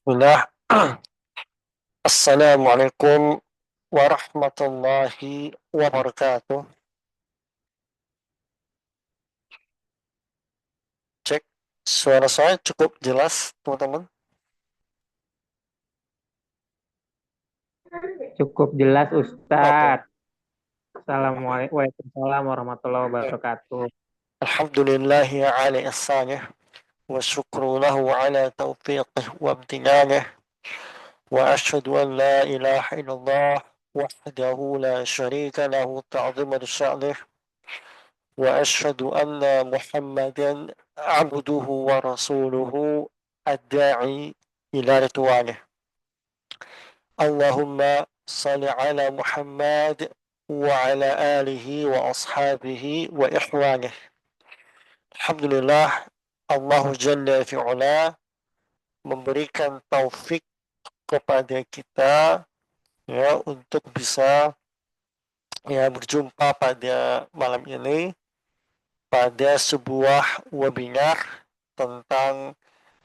Bismillah. Assalamualaikum warahmatullahi wabarakatuh. Cek, suara saya cukup jelas, teman-teman. Cukup jelas Oke. Ustadz. Assalamualaikum Waalaikumsalam warahmatullahi wabarakatuh. Alhamdulillahi ala ihsanih wa syukru lahu ala taufiqih wa amtinanah wa ashhadu an la ilaha illallah wahdahu la syarika lahu ta'ziman sya'nih wa ashhadu anna Muhammadan abduhu wa rasuluhu ad-da'i ila ridwanih. Allahumma salli ala Muhammad wa ala alihi wa ashabihi wa ikhwanih. Alhamdulillah, Allah Jalla fi'ula memberikan taufik kepada kita ya untuk bisa ya berjumpa pada malam ini pada sebuah webinar tentang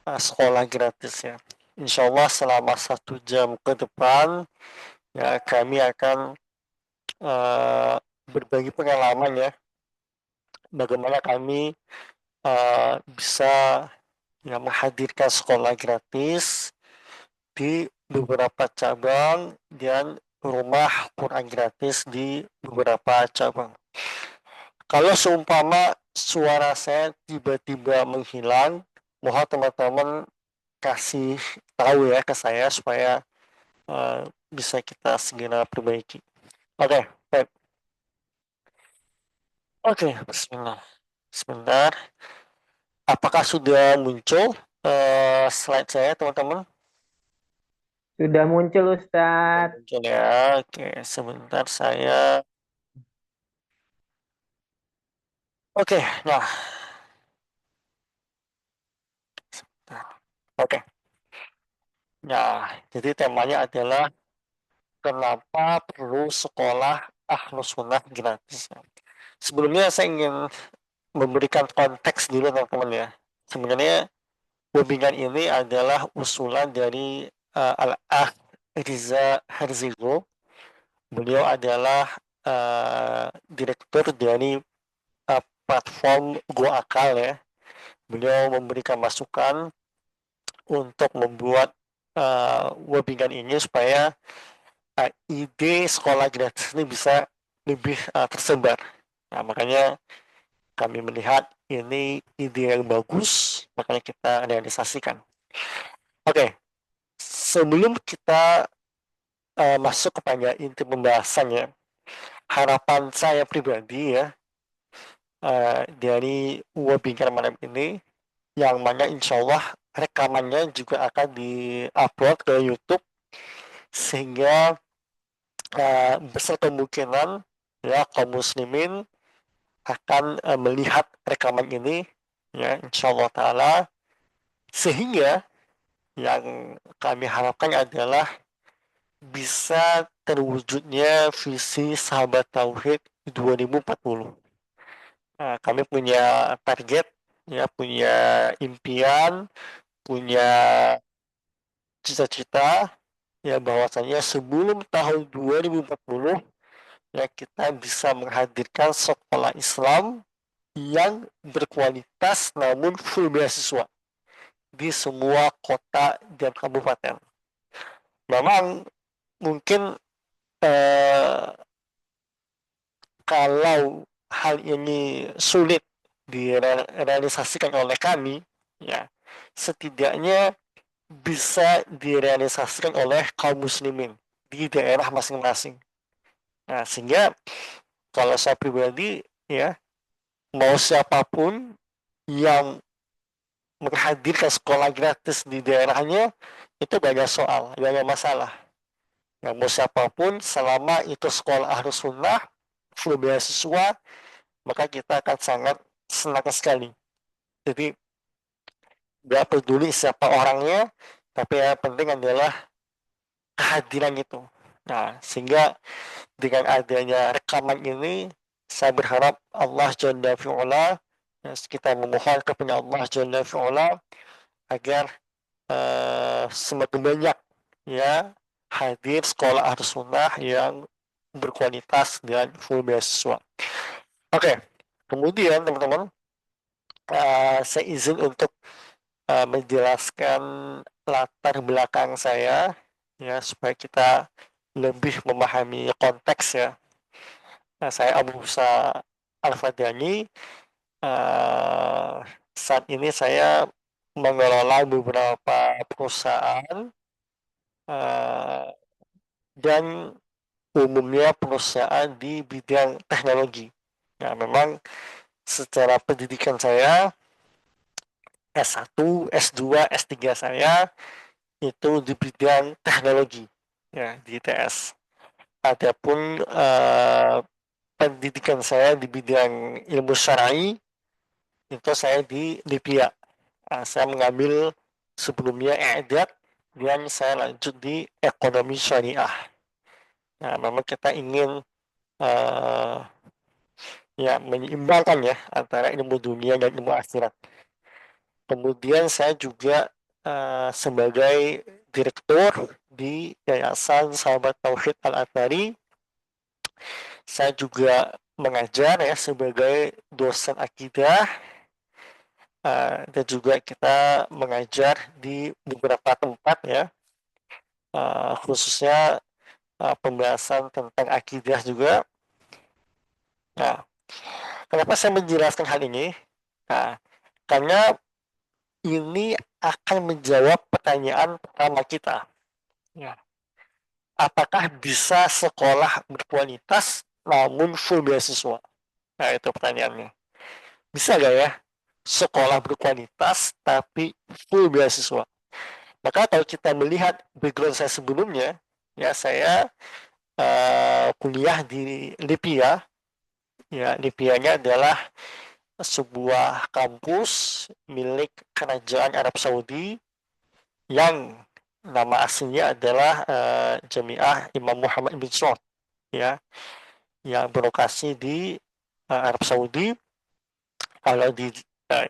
sekolah gratis ya. Insya Allah selama 1 jam ke depan ya kami akan uh, berbagi pengalaman ya bagaimana kami bisa ya menghadirkan sekolah gratis di beberapa cabang dan rumah Quran gratis di beberapa cabang. Kalau seumpama suara saya tiba-tiba menghilang, mohon teman-teman kasih tahu ya ke saya supaya bisa kita segera perbaiki. Oke, baik. Oke, Bismillah. Sebentar. Apakah sudah muncul slide saya, teman-teman? Sudah muncul Sudah Ustadz. muncul ya. Oke, sebentar saya. Oke, nah. Oke. Nah, jadi temanya adalah kenapa perlu sekolah Ahlus Sunnah gratis. Sebelumnya saya ingin memberikan konteks dulu teman-teman ya. Sebenarnya webinar ini adalah usulan dari Al-Akh Riza Herzigo. Beliau adalah direktur dari platform Go Akal ya. Beliau memberikan masukan untuk membuat webinar ini supaya ide sekolah gratis ini bisa lebih tersebar. Nah, makanya kami melihat ini ide yang bagus, makanya kita realisasikan. Oke, sebelum kita masuk kepada inti pembahasannya, harapan saya pribadi ya dari webinar malam ini, yang mana insya Allah rekamannya juga akan di-upload ke YouTube, sehingga besar kemungkinan ya kaum muslimin akan melihat rekaman ini ya insya Allah taala, sehingga yang kami harapkan adalah bisa terwujudnya visi sahabat tauhid 2040. Nah, kami punya target ya, punya impian, punya cita-cita ya bahwasanya sebelum tahun 2040 ya kita bisa menghadirkan sekolah Islam yang berkualitas namun full beasiswa di semua kota dan kabupaten. Memang mungkin eh, kalau hal ini sulit direalisasikan oleh kami, ya setidaknya bisa direalisasikan oleh kaum muslimin di daerah masing-masing. Nah, sehingga kalau saya pribadi ya mau siapapun yang menghadirkan sekolah gratis di daerahnya itu banyak soal, banyak masalah. Ya, mau siapapun selama itu sekolah Ahlus Sunnah full beasiswa, maka kita akan sangat senang sekali. Jadi nggak peduli siapa orangnya, tapi yang penting adalah kehadiran itu. Nah, sehingga dengan adanya rekaman ini, saya berharap Allah Jalla fi'ula, ya, kita memohon kepada Allah Jalla fi'ula agar semakin banyak ya hadir sekolah Ahlus Sunnah yang berkualitas dan full beasiswa. Oke, kemudian teman-teman, saya izin untuk menjelaskan latar belakang saya ya supaya kita lebih memahami konteks ya. Nah, saya Abu Musa Al-Fadani. eh, Saat ini saya mengelola beberapa perusahaan eh, dan umumnya perusahaan di bidang teknologi. Nah, memang secara pendidikan saya S1, S2, S3 saya itu di bidang teknologi ya di ITS. Adapun pendidikan saya di bidang ilmu syar'i itu saya di LIPIA. Saya mengambil sebelumnya i'dad dan saya lanjut di ekonomi syariah. Nah, memang kita ingin uh, ya menyeimbangkan ya antara ilmu dunia dan ilmu akhirat. Kemudian saya juga sebagai direktur di Yayasan Sahabat Tauhid Al-Athari. Saya juga mengajar ya sebagai dosen akidah dan juga kita mengajar di beberapa tempat ya, khususnya pembahasan tentang akidah juga. Nah, kenapa saya menjelaskan hal ini? Nah, karena ini akan menjawab pertanyaan pertama kita. Ya, apakah bisa sekolah berkualitas namun full beasiswa? Nah, itu pertanyaannya. Bisa nggak ya sekolah berkualitas tapi full beasiswa? Maka kalau kita melihat background saya sebelumnya, ya saya kuliah di Lipia. Ya, Lipia-nya adalah sebuah kampus milik Kerajaan Arab Saudi yang nama aslinya adalah Jamiah Imam Muhammad bin Saud ya, yang berlokasi di Arab Saudi. Kalau di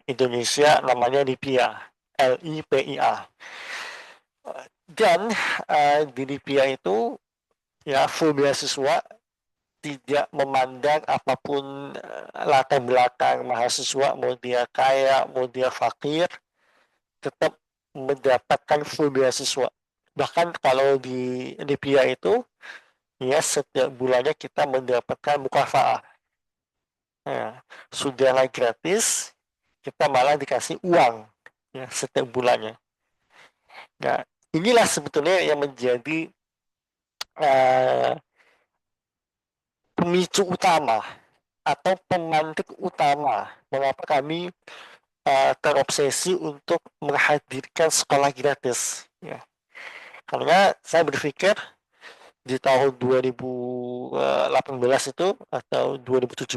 Indonesia namanya LIPIA, LIPIA. Dan di LIPIA itu ya full beasiswa, tidak memandang apapun latar belakang mahasiswa, mau dia kaya, mau dia fakir, tetap mendapatkan full beasiswa. Bahkan kalau di LIPIA itu ya setiap bulannya kita mendapatkan mukafaah. Ya, sudahlah gratis, kita malah dikasih uang ya setiap bulannya. Nah, inilah sebetulnya yang menjadi uh, pemicu utama atau pemantik utama mengapa kami terobsesi untuk menghadirkan sekolah gratis. Ya. Karena saya berpikir di tahun 2018 itu atau 2017,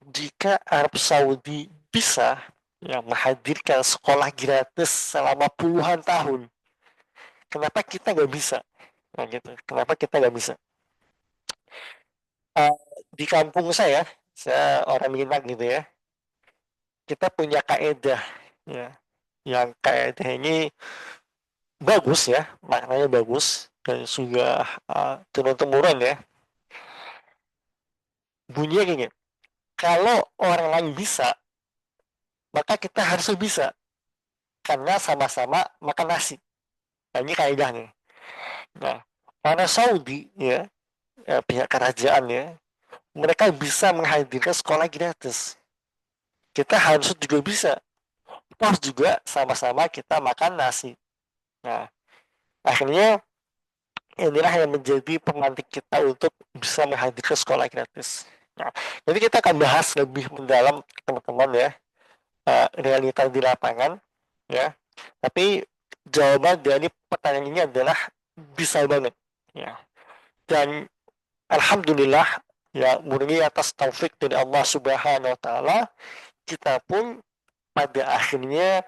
jika Arab Saudi bisa ya, menghadirkan sekolah gratis selama puluhan tahun, kenapa kita nggak bisa? Nah, gitu. Kenapa kita nggak bisa? Uh, di kampung saya orang Minang gitu ya, kita punya kaedah ya, yang kaedah ini bagus ya, maknanya bagus dan sudah turun temurun ya. Bunyinya gini, kalau orang lain bisa, maka kita harus bisa karena sama-sama makan nasi. Nah, ini kaedahnya. Nah, para Saudi ya, pihak kerajaan ya, mereka bisa menghadirkan sekolah gratis. Kita harus juga bisa. Toh juga sama-sama kita makan nasi. Nah, akhirnya inilah yang menjadi pemantik kita untuk bisa menghadirkan sekolah gratis. Nah, jadi kita akan bahas lebih mendalam teman-teman ya, realita di lapangan ya. Tapi jawaban dari pertanyaan ini adalah bisa banget ya. Dan alhamdulillah ya, murni atas taufik dari Allah Subhanahu wa taala, kita pun pada akhirnya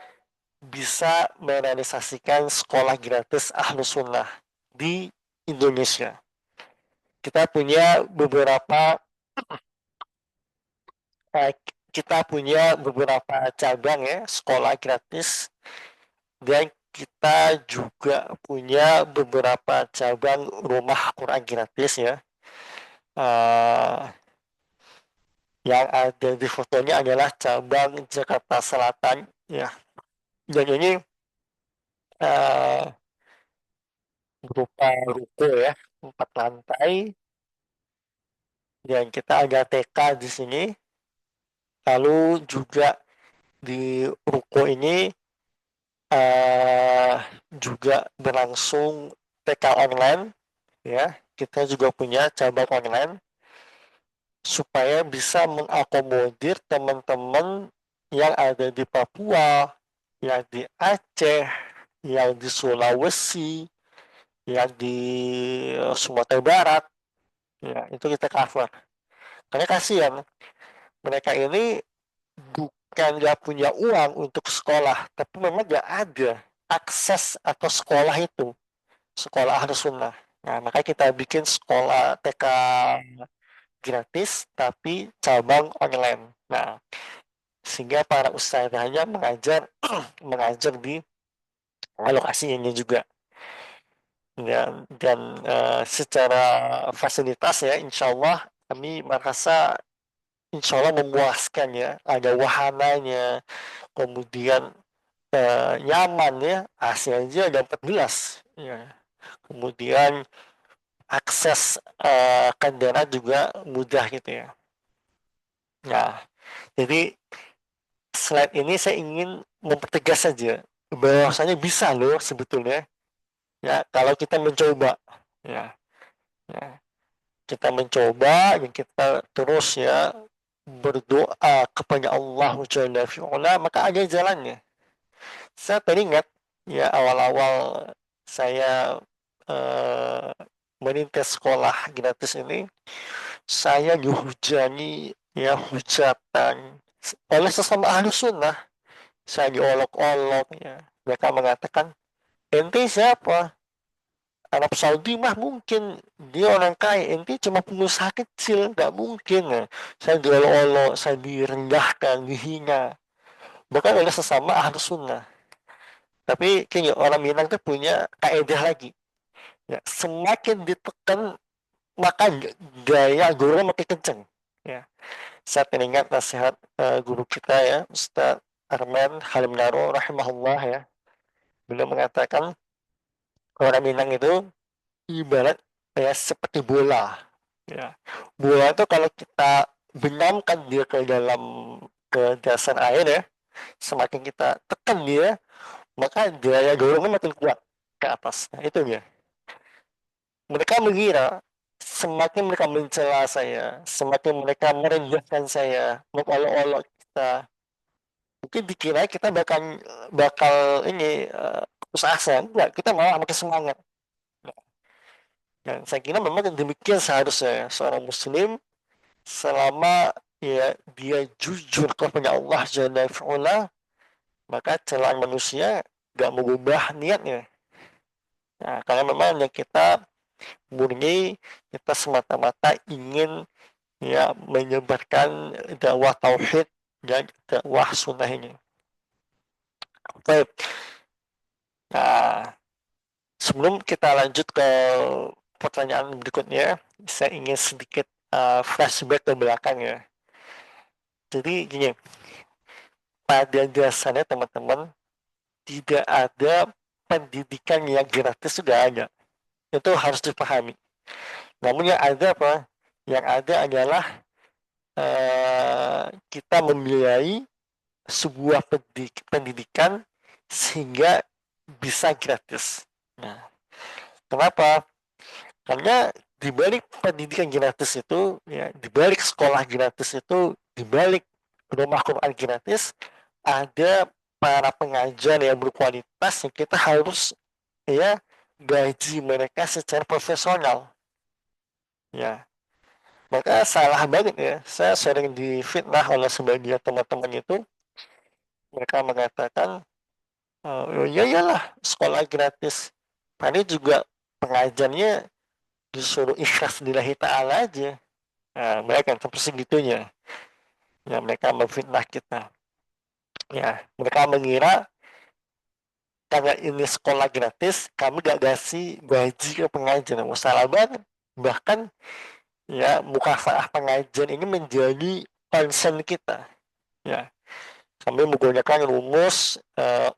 bisa merealisasikan sekolah gratis Ahlus Sunnah di Indonesia. Kita punya beberapa kita punya beberapa cabang ya sekolah gratis Dan kita juga punya beberapa cabang rumah Quran gratis ya. Eh, yang ada di fotonya adalah cabang Jakarta Selatan ya. Dan ini eh, berupa ruko ya, 4 lantai. Dan kita ada TK di sini. Lalu juga di ruko ini eh, juga berlangsung TK online ya. Kita juga punya cabang online supaya bisa mengakomodir teman-teman yang ada di Papua, yang di Aceh, yang di Sulawesi, yang di Sumatera Barat, ya itu kita cover. Karena kasihan, mereka ini bukan nggak punya uang untuk sekolah, tapi memang nggak ada akses atau sekolah itu, sekolah harus sunnah. Nah, makanya kita bikin sekolah TK gratis, tapi cabang online. Nah, sehingga para ustadzanya mengajar mengajar di lokasi ini juga. Dan secara fasilitas ya, insya Allah kami merasa insya Allah memuaskan ya. Ada wahananya, kemudian nyaman ya, AC aja ada 14 ya. Kemudian akses kendaraan juga mudah gitu ya. Nah, jadi slide ini saya ingin mempertegas saja bahwasanya bisa loh sebetulnya ya kalau kita mencoba ya, ya. Kita mencoba dan kita terus ya berdoa kepada Allah Jalla fi'ula, maka ada jalannya. Saya teringat ya awal-awal saya eh, merintis sekolah gratis ini, saya dihujani ya hujatan oleh sesama ahlu sunnah. Saya diolok-olok ya. Mereka mengatakan, ente siapa? Arab Saudi mah mungkin dia orang kaya, ente cuma pengusaha kecil, nggak mungkin ya. Saya diolok-olok, saya direndahkan, dihina. Bahkan oleh sesama ahlu sunnah. Tapi kayaknya orang Minang tuh punya kaedah lagi. Ya, semakin ditekan maka gaya guru makin kenceng. Ya. Saya teringat nasihat guru kita ya, Ustaz Arman Halimnaro rahimahullah ya. Beliau mengatakan orang Minang itu ibarat ya seperti bola. Ya. Bola itu kalau kita benamkan dia ke dasar air ya, semakin kita tekan dia, maka daya dorongnya makin kuat ke atas. Nah, itu dia. Mereka mengira semakin mereka mencela saya, semakin mereka merendahkan saya, mengolok-olok kita, mungkin dikira kita bakal bakal ini putus asa. Enggak, kita malah makin semangat. Dan saya kira memang demikian seharusnya seorang muslim selama ya dia jujur kepada Allah Jalla fi'ula, maka celaan manusia gak mengubah niatnya. Nah, karena memang yang kita murni, kita semata-mata ingin ya menyebarkan dakwah tauhid dan dakwah sunnah ini. Baik. Nah, sebelum kita lanjut ke pertanyaan berikutnya, saya ingin sedikit flashback ke belakang ya. Jadi gini, pada dasarnya teman-teman tidak ada pendidikan yang gratis sudah ada. Itu harus dipahami. Namun yang ada apa? Yang ada adalah kita membiayai sebuah pendidikan sehingga bisa gratis. Nah, kenapa? Karena di balik pendidikan gratis itu, ya, di balik sekolah gratis itu, di balik rumah Quran gratis, ada para pengajar yang berkualitas yang kita harus ya gaji mereka secara profesional. Ya, maka salah banget ya. Saya sering difitnah oleh sebagian teman-teman itu. Mereka mengatakan, oh, ya iyalah sekolah gratis. Tadi juga pengajarnya disuruh ikhlas lillahi ta'ala aja. Nah, mereka sampai segitunya. Ya, mereka memfitnah kita. Ya, mereka mengira karena ini sekolah gratis, kami gak kasih gaji ke pengajar. Wah, salah banget. Bahkan ya mukafaah pengajar ini menjadi concern kita. Ya, kami menggunakan rumus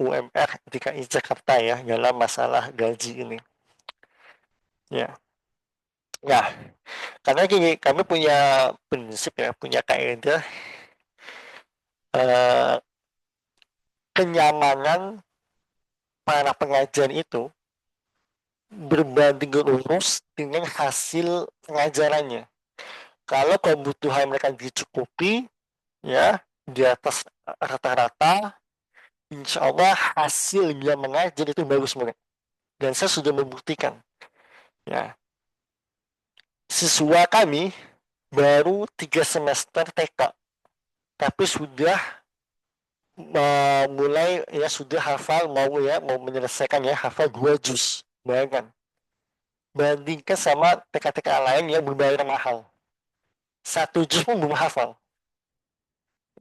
UMR DKI Jakarta ya dalam masalah gaji ini. Ya, ya, karena gini, kami punya prinsip ya, punya kaidah eh, kenyamanan para pengajar itu berbanding lurus dengan hasil pengajarannya. Kalau kebutuhan mereka dicukupi, ya di atas rata-rata, insya Allah hasil dia mengajar itu bagus banget. Dan saya sudah membuktikan, ya siswa kami baru 3 semester TK, tapi sudah mulai ya sudah hafal mau menyelesaikan ya hafal 2 juz. Bayangkan, bandingkan sama TK-TK lain yang berbayar mahal. 1 juz pun belum hafal.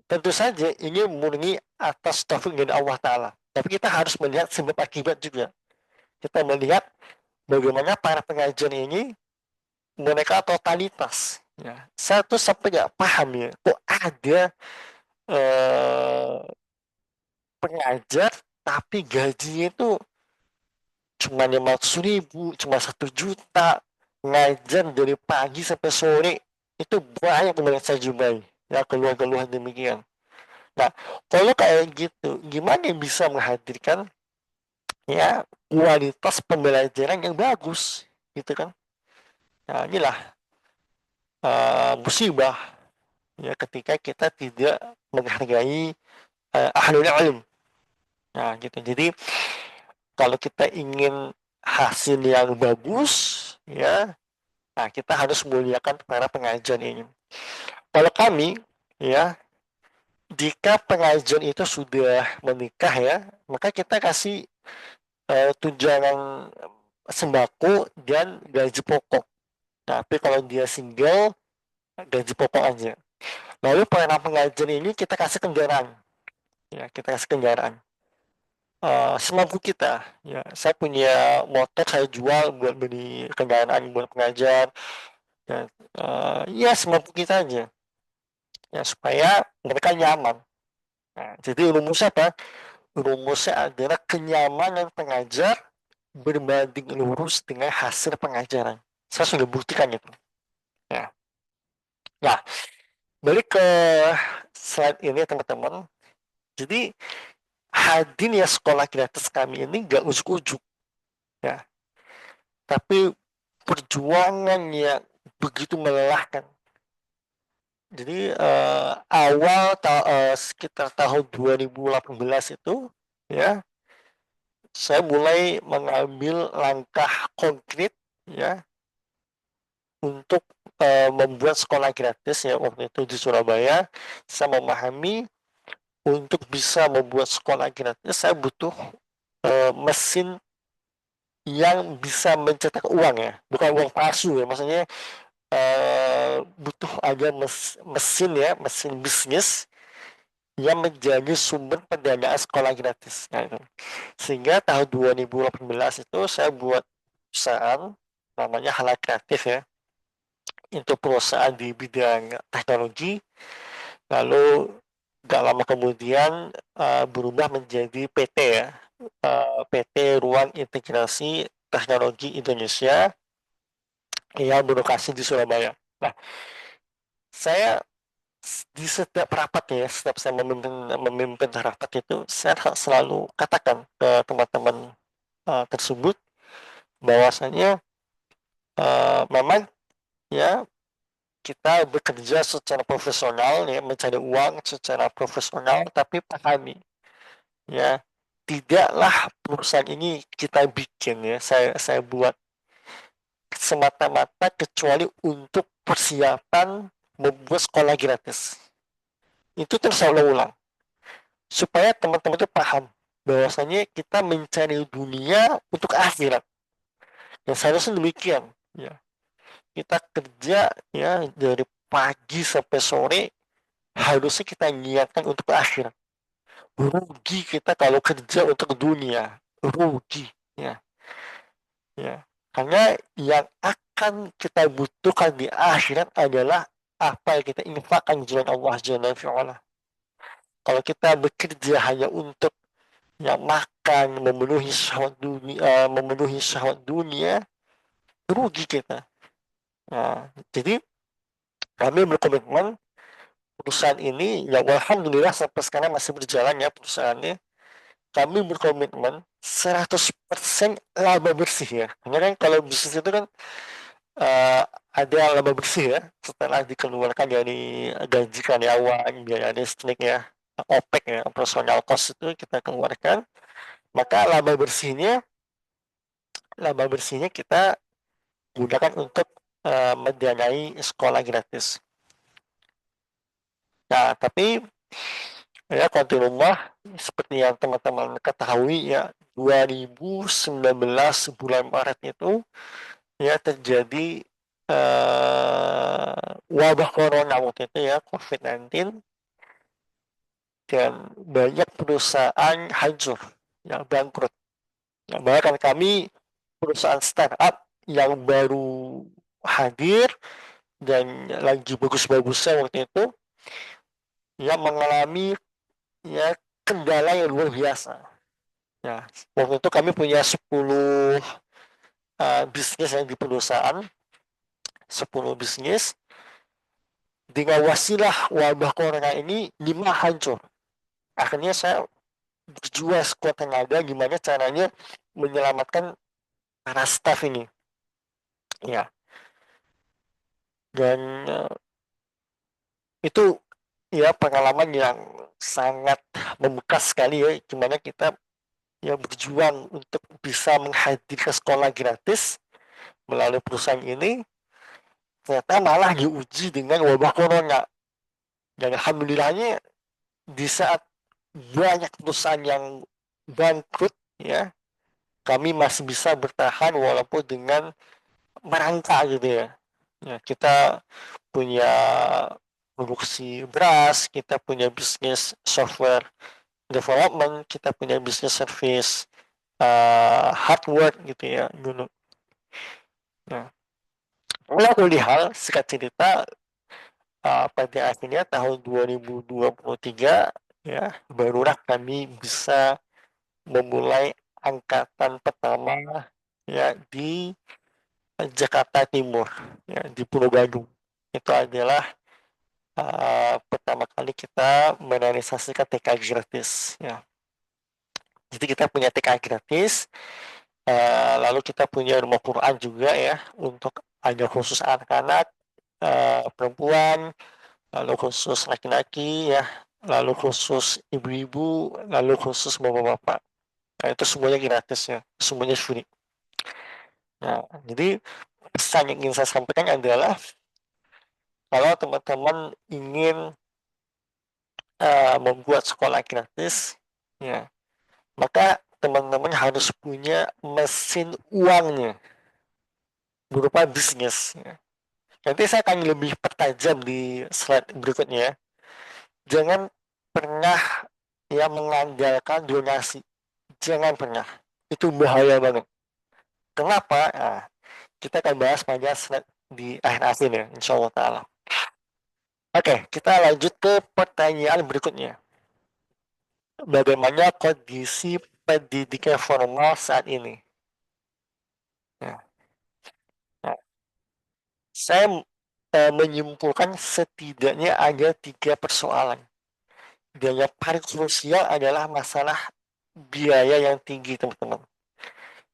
Tentu saja ini murni atas taufik dari Allah Ta'ala. Tapi kita harus melihat sebab akibat juga. Kita melihat bagaimana para pengajar ini mereka totalitas. Ya. Saya tuh sampai nggak paham ya, kok ada eh, pengajar tapi gajinya itu cuma 500.000, cuma 1 juta, ngajar dari pagi sampai sore. Itu banyak yang saya jumpai. Ya, keluhan-keluhan demikian. Nah, kalau kayak gitu, gimana bisa menghadirkan ya kualitas pembelajaran yang bagus, gitu kan? Nah, inilah musibah ya ketika kita tidak menghargai ahlul ilm. Nah, gitu. Jadi kalau kita ingin hasil yang bagus, ya, nah kita harus muliakan para pengajar ini. Kalau kami, ya, jika pengajar itu sudah menikah ya, maka kita kasih tunjangan sembako dan gaji pokok. Tapi kalau dia single, gaji pokok aja. Lalu para pengajar ini kita kasih kendaraan. Ya, kita kasih kendaraan. Semampu kita. Ya, saya punya motor, saya jual buat beli kendaraan buat pengajar. Ya, ya semampu kita aja. Ya, supaya mereka nyaman. Nah, jadi rumusnya apa? Rumusnya adalah kenyamanan pengajar berbanding lurus dengan hasil pengajaran. Saya sudah buktikan itu. Ya. Nah, balik ke slide ini teman-teman. Jadi hadirnya sekolah gratis kami ini nggak ujuk-ujuk, ya. Tapi perjuangan yang begitu melelahkan. Jadi sekitar tahun 2018 itu, ya, saya mulai mengambil langkah konkret, ya, untuk membuat sekolah gratis ya waktu itu di Surabaya. Saya memahami untuk bisa membuat sekolah gratis saya butuh mesin yang bisa mencetak uang ya, bukan uang palsu ya, maksudnya butuh ada mesin ya, mesin bisnis yang menjadi sumber pendanaan sekolah gratis. Nah, itu. Sehingga tahun 2018 itu saya buat perusahaan namanya Hala Kreatif ya. Itu perusahaan di bidang teknologi. Lalu gak lama kemudian berubah menjadi PT ya. PT Ruang Integrasi Teknologi Indonesia yang berlokasi di Surabaya. Nah, saya di setiap rapat ya, setiap saya memimpin rapat itu, saya selalu katakan ke teman-teman tersebut bahwasanya memang ya kita bekerja secara profesional ya, mencari uang secara profesional, tapi pahami ya tidaklah perusahaan ini kita bikin ya, saya buat semata-mata kecuali untuk persiapan membuat sekolah gratis. Itu terus saya ulang supaya teman-teman itu paham bahwasanya kita mencari dunia untuk akhirat. Dan seharusnya demikian. Ya, kita kerja ya dari pagi sampai sore harusnya kita niatkan untuk akhirat. Rugi kita kalau kerja untuk dunia. rugi, ya. Ya, karena yang akan kita butuhkan di akhirat adalah apa yang kita infakkan di jalan Allah Jalla fi'ala. Kalau kita bekerja hanya untuk ya makan, memenuhi syahwat dunia, rugi kita. Nah, jadi kami berkomitmen perusahaan ini, ya alhamdulillah sampai sekarang masih berjalan ya perusahaannya. Kami berkomitmen 100% laba bersih ya. Karena kan kalau bisnis itu kan eh, ada laba bersih ya setelah dikeluarkan dari gaji karyawan, biaya listrik ya, OPEX ya, operational cost itu kita keluarkan, maka laba bersihnya kita gunakan untuk mendanai sekolah gratis. Nah, tapi ya kontinumah seperti yang teman-teman ketahui ya 2019 bulan Maret itu ya terjadi wabah corona waktu itu ya COVID-19 dan banyak perusahaan hancur yang bangkrut. Nah, bahkan kami perusahaan startup yang baru hadir dan lagi bagus-bagusnya waktu itu ya mengalami ya kendala yang luar biasa. Ya, waktu itu kami punya 10 bisnis yang di perusahaan, 10 bisnis. Dingawasilah wabah corona ini 5 hancur. Akhirnya saya berjuang sekuat tenaga gimana caranya menyelamatkan para staff ini. Ya, dan itu ya pengalaman yang sangat membekas sekali ya gimana kita ya berjuang untuk bisa menghadirkan sekolah gratis melalui perusahaan ini ternyata malah diuji dengan wabah corona. Dan alhamdulillahnya di saat banyak perusahaan yang bangkrut ya kami masih bisa bertahan walaupun dengan merangkak gitu ya. Ya kita punya produksi beras, kita punya bisnis software development, kita punya bisnis service hardware gitu ya dulu. Nah, lalu hal singkat cerita pada akhirnya tahun 2023 ya barulah kami bisa memulai angkatan pertama ya di Jakarta Timur ya di Pulau Gadung. Itu adalah pertama kali kita merealisasikan TK gratis ya. Jadi kita punya TK gratis, lalu kita punya rumah Quran juga ya untuk ada khusus anak-anak, perempuan, lalu khusus laki-laki ya, lalu khusus ibu-ibu, lalu khusus bapak-bapak. Nah, itu semuanya gratis ya, semuanya free. Nah, jadi pesan yang ingin saya sampaikan adalah kalau teman-teman ingin membuat sekolah gratis, ya, maka teman-teman harus punya mesin uangnya berupa bisnis. Ya. Nanti saya akan lebih pertajam di slide berikutnya. Jangan pernah ya mengandalkan donasi. Jangan pernah. Itu bahaya banget. Kenapa? Nah, kita akan bahas pada slide di akhir-akhir ya, insya Allah ta'ala. Oke, kita lanjut ke pertanyaan berikutnya. Bagaimana kondisi pendidikan formal saat ini? Nah, nah, saya menyimpulkan setidaknya ada 3 persoalan. Dan yang paling krusial adalah masalah biaya yang tinggi, teman-teman.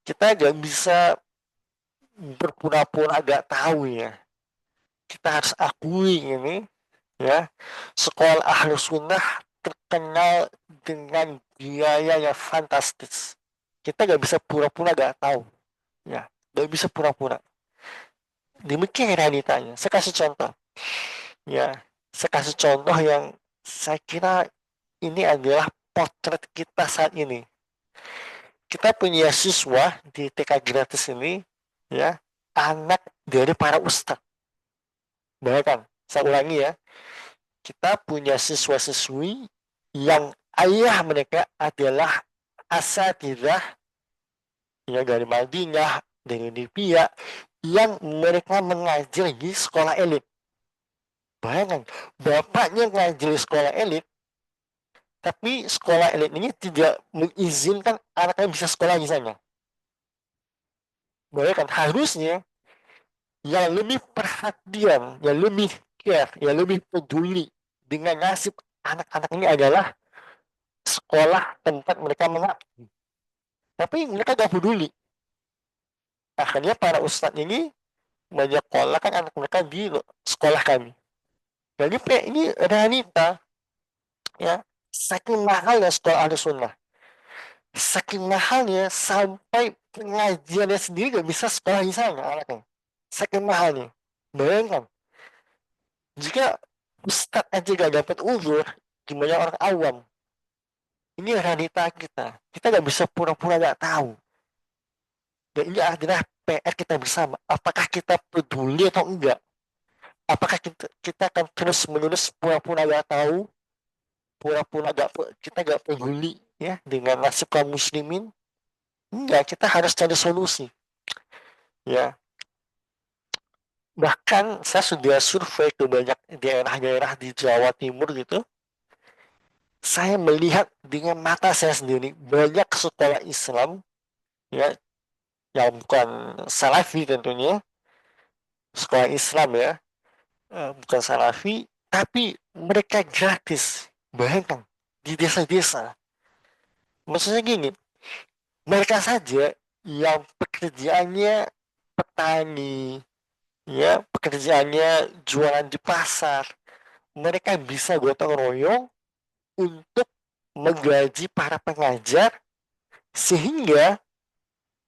Kita nggak bisa berpura-pura nggak tahu ya. Kita harus akui ini, ya. Sekolah Ahlus Sunnah terkenal dengan biaya yang fantastis. Kita nggak bisa pura-pura nggak tahu, ya. Nggak bisa pura-pura. Demikian realitanya. Saya kasih contoh, ya. Saya kasih contoh yang saya kira ini adalah potret kita saat ini. Kita punya siswa di TK gratis ini, ya, anak dari para ustadz. Bayangkan, saya ulangi ya, kita punya siswa-siswi yang ayah mereka adalah asatidzah ya dari Madinah, dari Libya, yang mereka mengajar di sekolah elit. Bayangkan, bapaknya ngajar di sekolah elit, tapi sekolah elit ini tidak mengizinkan anaknya bisa sekolah di sana. Bayangkan, harusnya yang lebih perhatian, yang lebih care, yang lebih peduli dengan nasib anak-anak ini adalah sekolah tempat mereka mengabdi. Tapi mereka gak peduli. Akhirnya para ustadz ini menyekolahkan anak mereka di sekolah kami. Jadi ini realita, ya, saking mahalnya sekolah ahli sunnah, saking mahalnya sampai pengajiannya sendiri gak bisa sekolah di sana anaknya, saking mahalnya. Bayangkan, jika ustadz aja gak dapat ujur, gimana orang awam? Ini realita kita gak bisa pura-pura gak tahu. Dan ini adalah PR kita bersama. Apakah kita peduli atau enggak? Apakah kita akan terus menerus pura-pura gak tahu, pura-pura kita gak peduli ya dengan nasib kaum muslimin? Enggak, kita harus cari solusi. Ya, bahkan saya sudah survei ke banyak daerah-daerah di Jawa Timur gitu. Saya melihat dengan mata saya sendiri banyak sekolah Islam ya yang bukan Salafi tentunya, sekolah Islam ya, bukan Salafi, tapi mereka gratis. Bayangkan di desa-desa. Maksudnya gini, mereka saja yang pekerjaannya petani, ya pekerjaannya jualan di pasar, mereka bisa gotong royong untuk menggaji para pengajar sehingga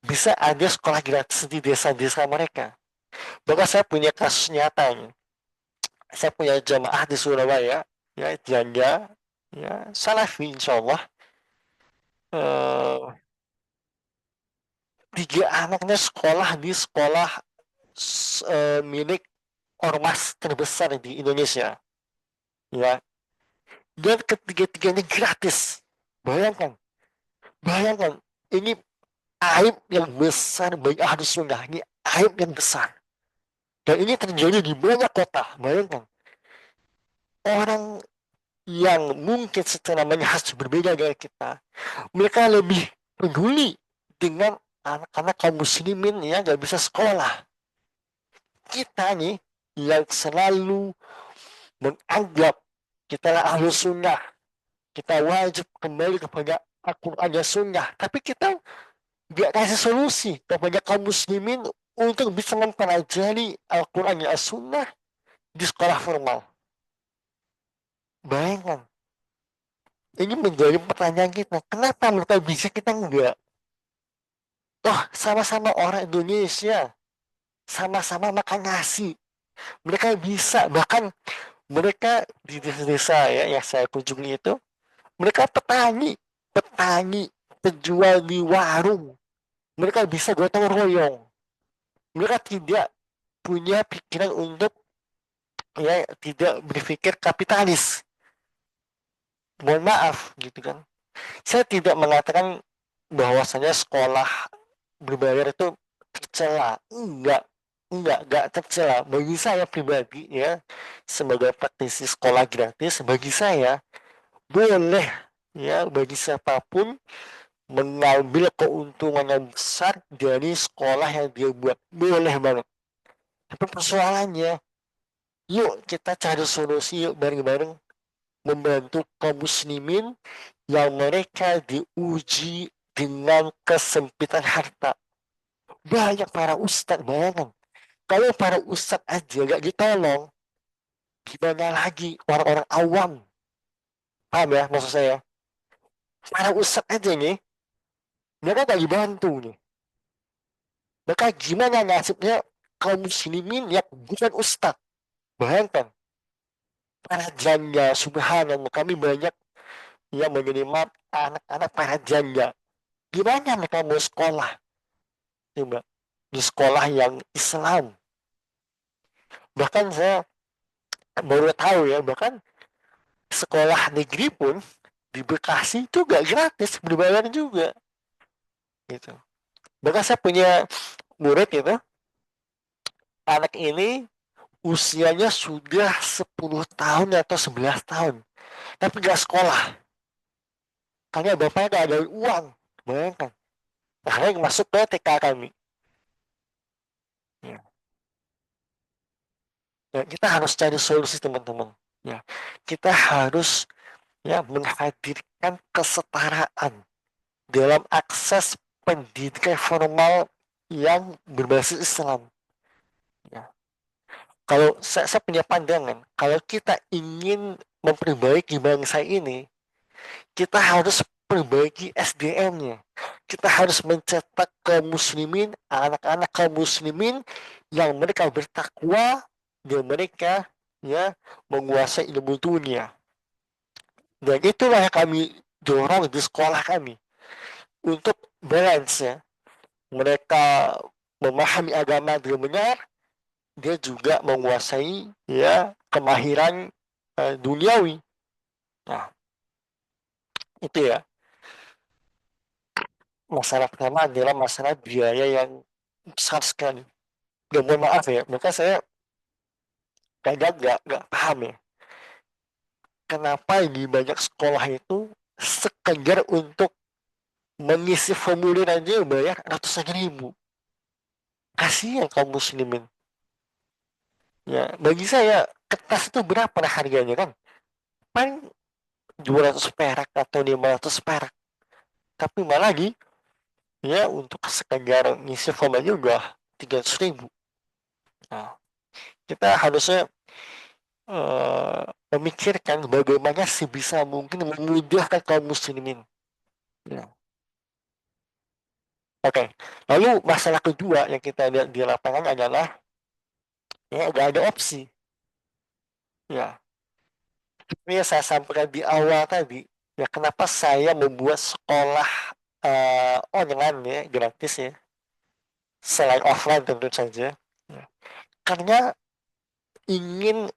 bisa ada sekolah gratis di desa-desa mereka. Bahkan saya punya kasus nyatanya. Saya punya jamaah di Surabaya, ya janda, ya Salafi insya Allah. Eh, tiga anaknya sekolah di sekolah milik ormas terbesar di Indonesia, ya. Dan ketiga-tiganya gratis. Bayangkan, bayangkan, ini aib yang besar bagi ahlu sunnah. Ini aib yang besar. Dan ini terjadi di banyak kota. Bayangkan, orang yang mungkin secara manhaj berbeda dari kita, mereka lebih peduli dengan anak-anak kaum muslimin yang gak bisa sekolah. Kita nih yang selalu menganggap kita lah ahlu sunnah, kita wajib kembali kepada Al-Quran dan Sunnah, tapi kita gak kasih solusi kepada kaum muslimin untuk bisa mempelajari Al-Quran dan Sunnah di sekolah formal. Bayangkan, ini menjadi pertanyaan kita, kenapa mereka bisa kita enggak? Oh, sama-sama orang Indonesia, sama-sama makan nasi, mereka bisa. Bahkan mereka di desa-desa ya yang saya kunjungi itu, mereka petani, petani, penjual di warung, mereka bisa gotong royong. Mereka tidak punya pikiran untuk ya tidak berpikir kapitalis. Mohon maaf gitu kan. Saya tidak mengatakan bahwasanya sekolah berbayar itu tercela. Enggak tercela. Bagi saya pribadi ya, sebagai praktisi sekolah gratis, bagi saya boleh ya bagi siapapun mengambil keuntungan yang besar dari sekolah yang dia buat. Boleh banget. Tapi persoalannya, yuk kita cari solusi yuk bareng-bareng membantu kaum muslimin yang mereka diuji dengan kesempitan harta. Banyak para ustadz, bayangkan. Kalau para ustadz aja gak ditolong, gimana lagi orang-orang awam? Paham ya maksud saya? Para ustadz aja nih, mereka gak dibantu nih. Maka gimana nasibnya kaum muslimin yang bukan ustadz? Bayangkan, para janda, subhanallah, kami banyak yang menerima anak-anak para janda. Gimana mereka mau sekolah? Coba, di sekolah yang Islam. Bahkan saya baru tahu ya, bahkan sekolah negeri pun di Bekasi itu gak gratis, berbayar juga. Gitu. Bahkan saya punya murid gitu, anak ini usianya sudah 10 tahun atau 11 tahun, tapi nggak sekolah, karena bapaknya nggak ada uang. Bayangkan. Akhirnya masuk ke TK kami. Ya. Ya, kita harus cari solusi teman-teman. Ya, kita harus menghadirkan kesetaraan dalam akses pendidikan formal yang berbasis Islam. Ya. Kalau saya punya pandangan, kalau kita ingin memperbaiki bangsa ini, kita harus perbaiki SDM-nya. Kita harus mencetak kaum muslimin, anak-anak kaum muslimin yang mereka bertakwa dan mereka menguasai ilmu dunia. Dan itulah yang kami dorong di sekolah kami untuk balance ya. Mereka memahami agama dengan benar, dia juga menguasai kemahiran duniawi. Nah, itu ya. Masalah pertama adalah masalah biaya yang besar sekali. Dan mohon maaf ya, maka saya kadang nggak paham ya, kenapa di banyak sekolah itu sekedar untuk mengisi formulir aja bayar ratusan ribu. Kasihan kaum muslimin. Ya, bagi saya kertas itu berapa lah harganya kan? Paling 200 perak atau 500 perak. Tapi malah lagi untuk sekedar ngisi form aja udah 300 ribu. Nah, kita harusnya memikirkan bagaimana sebisa mungkin memudahkan kaum muslimin. Ya. Oke, lalu masalah kedua yang kita lihat di lapangan adalah nggak ada opsi. Ya, ini yang saya sampaikan di awal tadi. Ya, kenapa saya membuat sekolah online ya, gratis ya, selain offline tentu saja. Ya. Karena ingin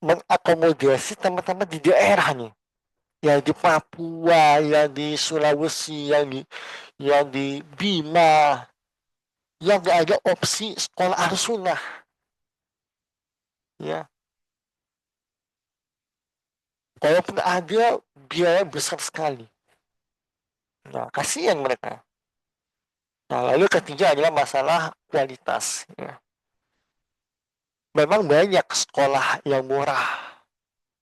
mengakomodasi teman-teman di daerah nih, yang di Papua, yang di Sulawesi, yang di Bima, yang nggak ada opsi sekolah harus sunnah, ya. Walaupun ada, biaya besar sekali. Nah, kasihan mereka. Nah, lalu ketiga adalah masalah kualitas. Ya. Memang banyak sekolah yang murah,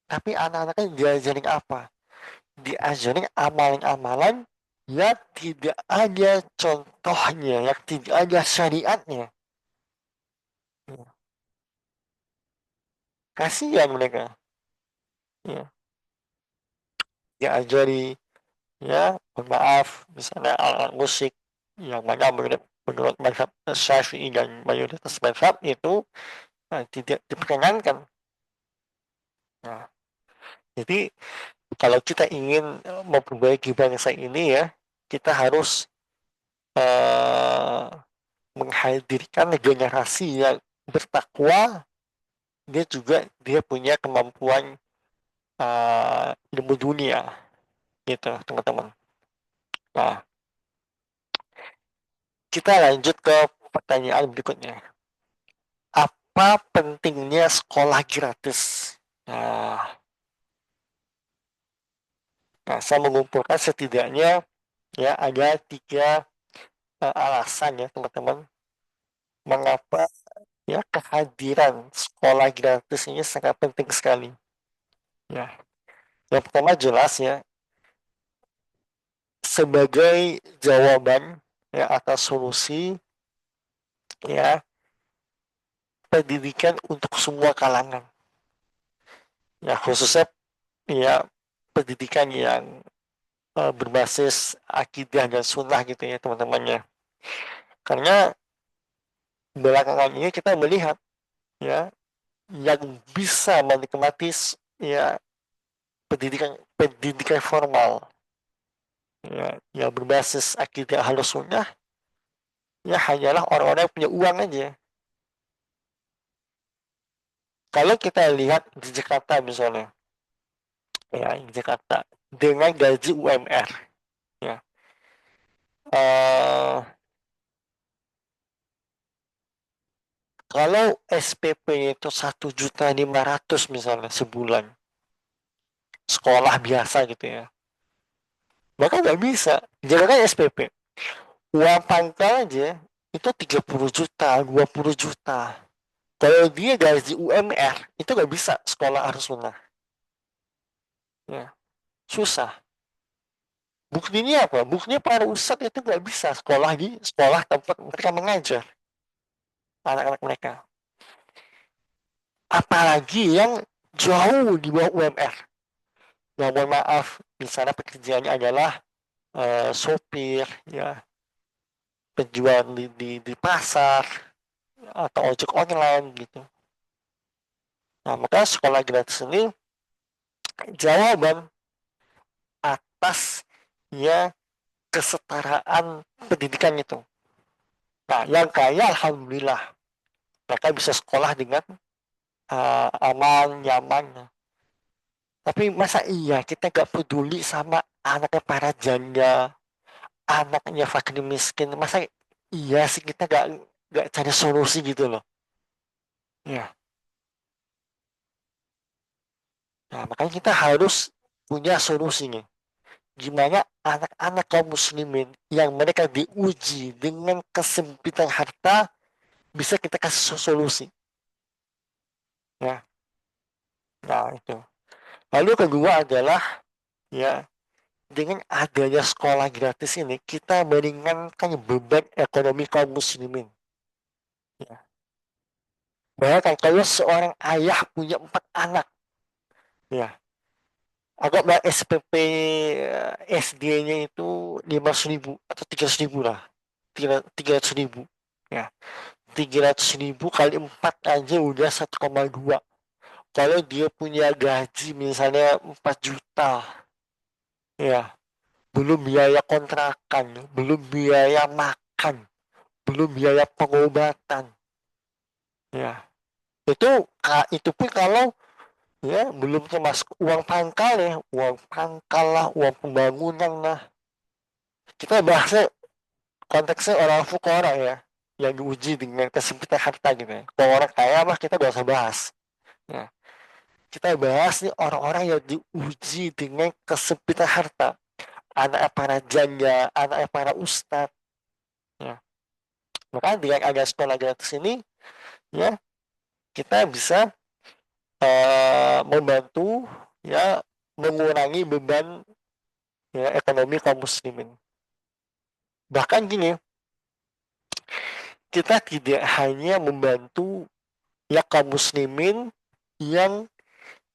tapi anak-anaknya diajarin apa? Diajarin amalan-amalan yang tidak ada contohnya, yang tidak ada syariatnya. Ya. Kasihan mereka. Ya. Diajari, mohon maaf, misalnya alat musik yang mana menurut mazhab Syafi'i dan mayoritas mazhab itu tidak diperkenankan. Nah, jadi kalau kita ingin memperbaiki bangsa ini ya, kita harus uh, menghadirkan generasi yang bertakwa, dia punya kemampuan ilmu dunia, gitu teman-teman. Nah, kita lanjut ke pertanyaan berikutnya. Apa pentingnya sekolah gratis? Nah, saya mengumpulkan setidaknya ada 3 alasan ya teman-teman, mengapa kehadiran sekolah gratis ini sangat penting sekali. Ya, yang pertama jelas ya, sebagai jawaban atas solusi ya pendidikan untuk semua kalangan. Ya, khususnya ya pendidikan yang berbasis akidah dan sunnah gitu ya teman-temannya. Karena belakangan ini kita melihat ya yang bisa menikmati ya pendidikan pendidikan formal yang berbasis akidah halus sunnah ya hanyalah orang-orang yang punya uang aja. Kalau kita lihat di Jakarta misalnya, di Jakarta dengan gaji UMR, ya, eh, Kalau SPP itu 1.500.000 misalnya sebulan, sekolah biasa gitu ya, maka nggak bisa. Jangan SPP. Uang pangkal aja itu 30 juta, 20 juta. Kalau dia gaji UMR, itu nggak bisa sekolah harus menang. Ya, susah. Buktinya apa? Buktinya para ustadz itu nggak bisa sekolah di sekolah tempat mereka mengajar anak-anak mereka. Apalagi yang jauh di bawah UMR. Ya mohon maaf, misalnya pekerjaannya adalah sopir, ya penjual di pasar atau ojek online gitu. Nah maka sekolah gratis ini jawaban atas ya kesetaraan pendidikan itu. Nah yang kaya alhamdulillah mereka bisa sekolah dengan aman, nyaman. Tapi masa iya kita gak peduli sama anaknya para janda, anaknya fakir miskin? Masa iya sih kita gak cari solusi gitu loh? Ya, nah makanya kita harus punya solusinya. Gimana anak-anak kaum muslimin yang mereka diuji dengan kesempitan harta bisa kita kasih solusi. Ya, nah itu. Lalu kedua adalah ya dengan adanya sekolah gratis ini kita meringankan beban ekonomi kaum muslimin. Ya. Bayangkan kalau seorang ayah punya 4 anak, ya anggaplah SPP SD-nya itu 500.000 atau 300.000 lah, 300.000, ya 300.000 kali 4 aja udah 1,2. Kalau dia punya gaji misalnya 4 juta, ya belum biaya kontrakan, belum biaya makan, belum biaya pengobatan, ya itu pun kalau ya belum termasuk uang pangkal ya, uang pangkal lah, uang pembangunan lah. Kita bahasnya konteksnya orang fukara ya, yang diuji dengan kesempitan harta gitu ya. Kalau orang kaya mah kita gak usah bahas ya. Kita bahas nih orang-orang yang diuji dengan kesempitan harta, anak para janda, anak para ustadz ya. Maka dengan ada sekolah gratis ini ya kita bisa membantu ya mengurangi beban ya ekonomi kaum muslimin. Bahkan gini, kita tidak hanya membantu ya kaum muslimin yang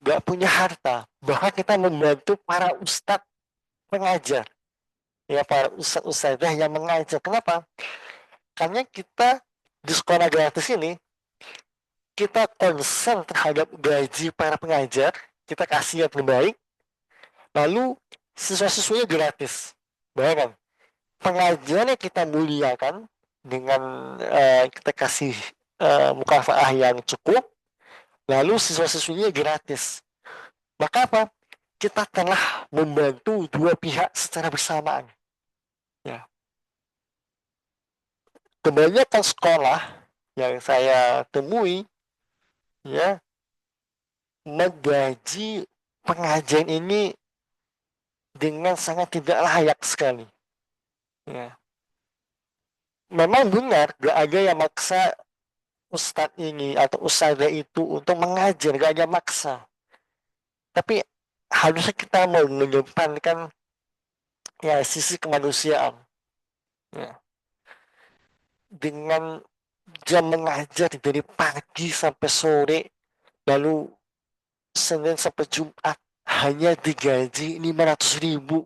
gak punya harta, bahkan kita membantu para ustadz pengajar, ya para ustadz ustadzah yang mengajar. Kenapa? Karena kita di sekolah gratis ini kita concern terhadap gaji para pengajar, kita kasih yang terbaik, lalu siswa-siswanya gratis. Bayangkan, pengajarnya kita muliakan dengan kita kasih mukafaah yang cukup, lalu siswa-siswinya gratis. Maka apa? Kita telah membantu dua pihak secara bersamaan. Ya. Kebanyakan sekolah yang saya temui ya menggaji pengajian ini dengan sangat tidak layak sekali. Ya. Memang benar, gak ada yang maksa ustadz ini atau ustadzah itu untuk mengajar, gak ada maksa. Tapi harusnya kita mau mengedepankan ya sisi kemanusiaan. Ya. Dengan jam mengajar dari pagi sampai sore, lalu Senin sampai Jumat hanya digaji 500.000.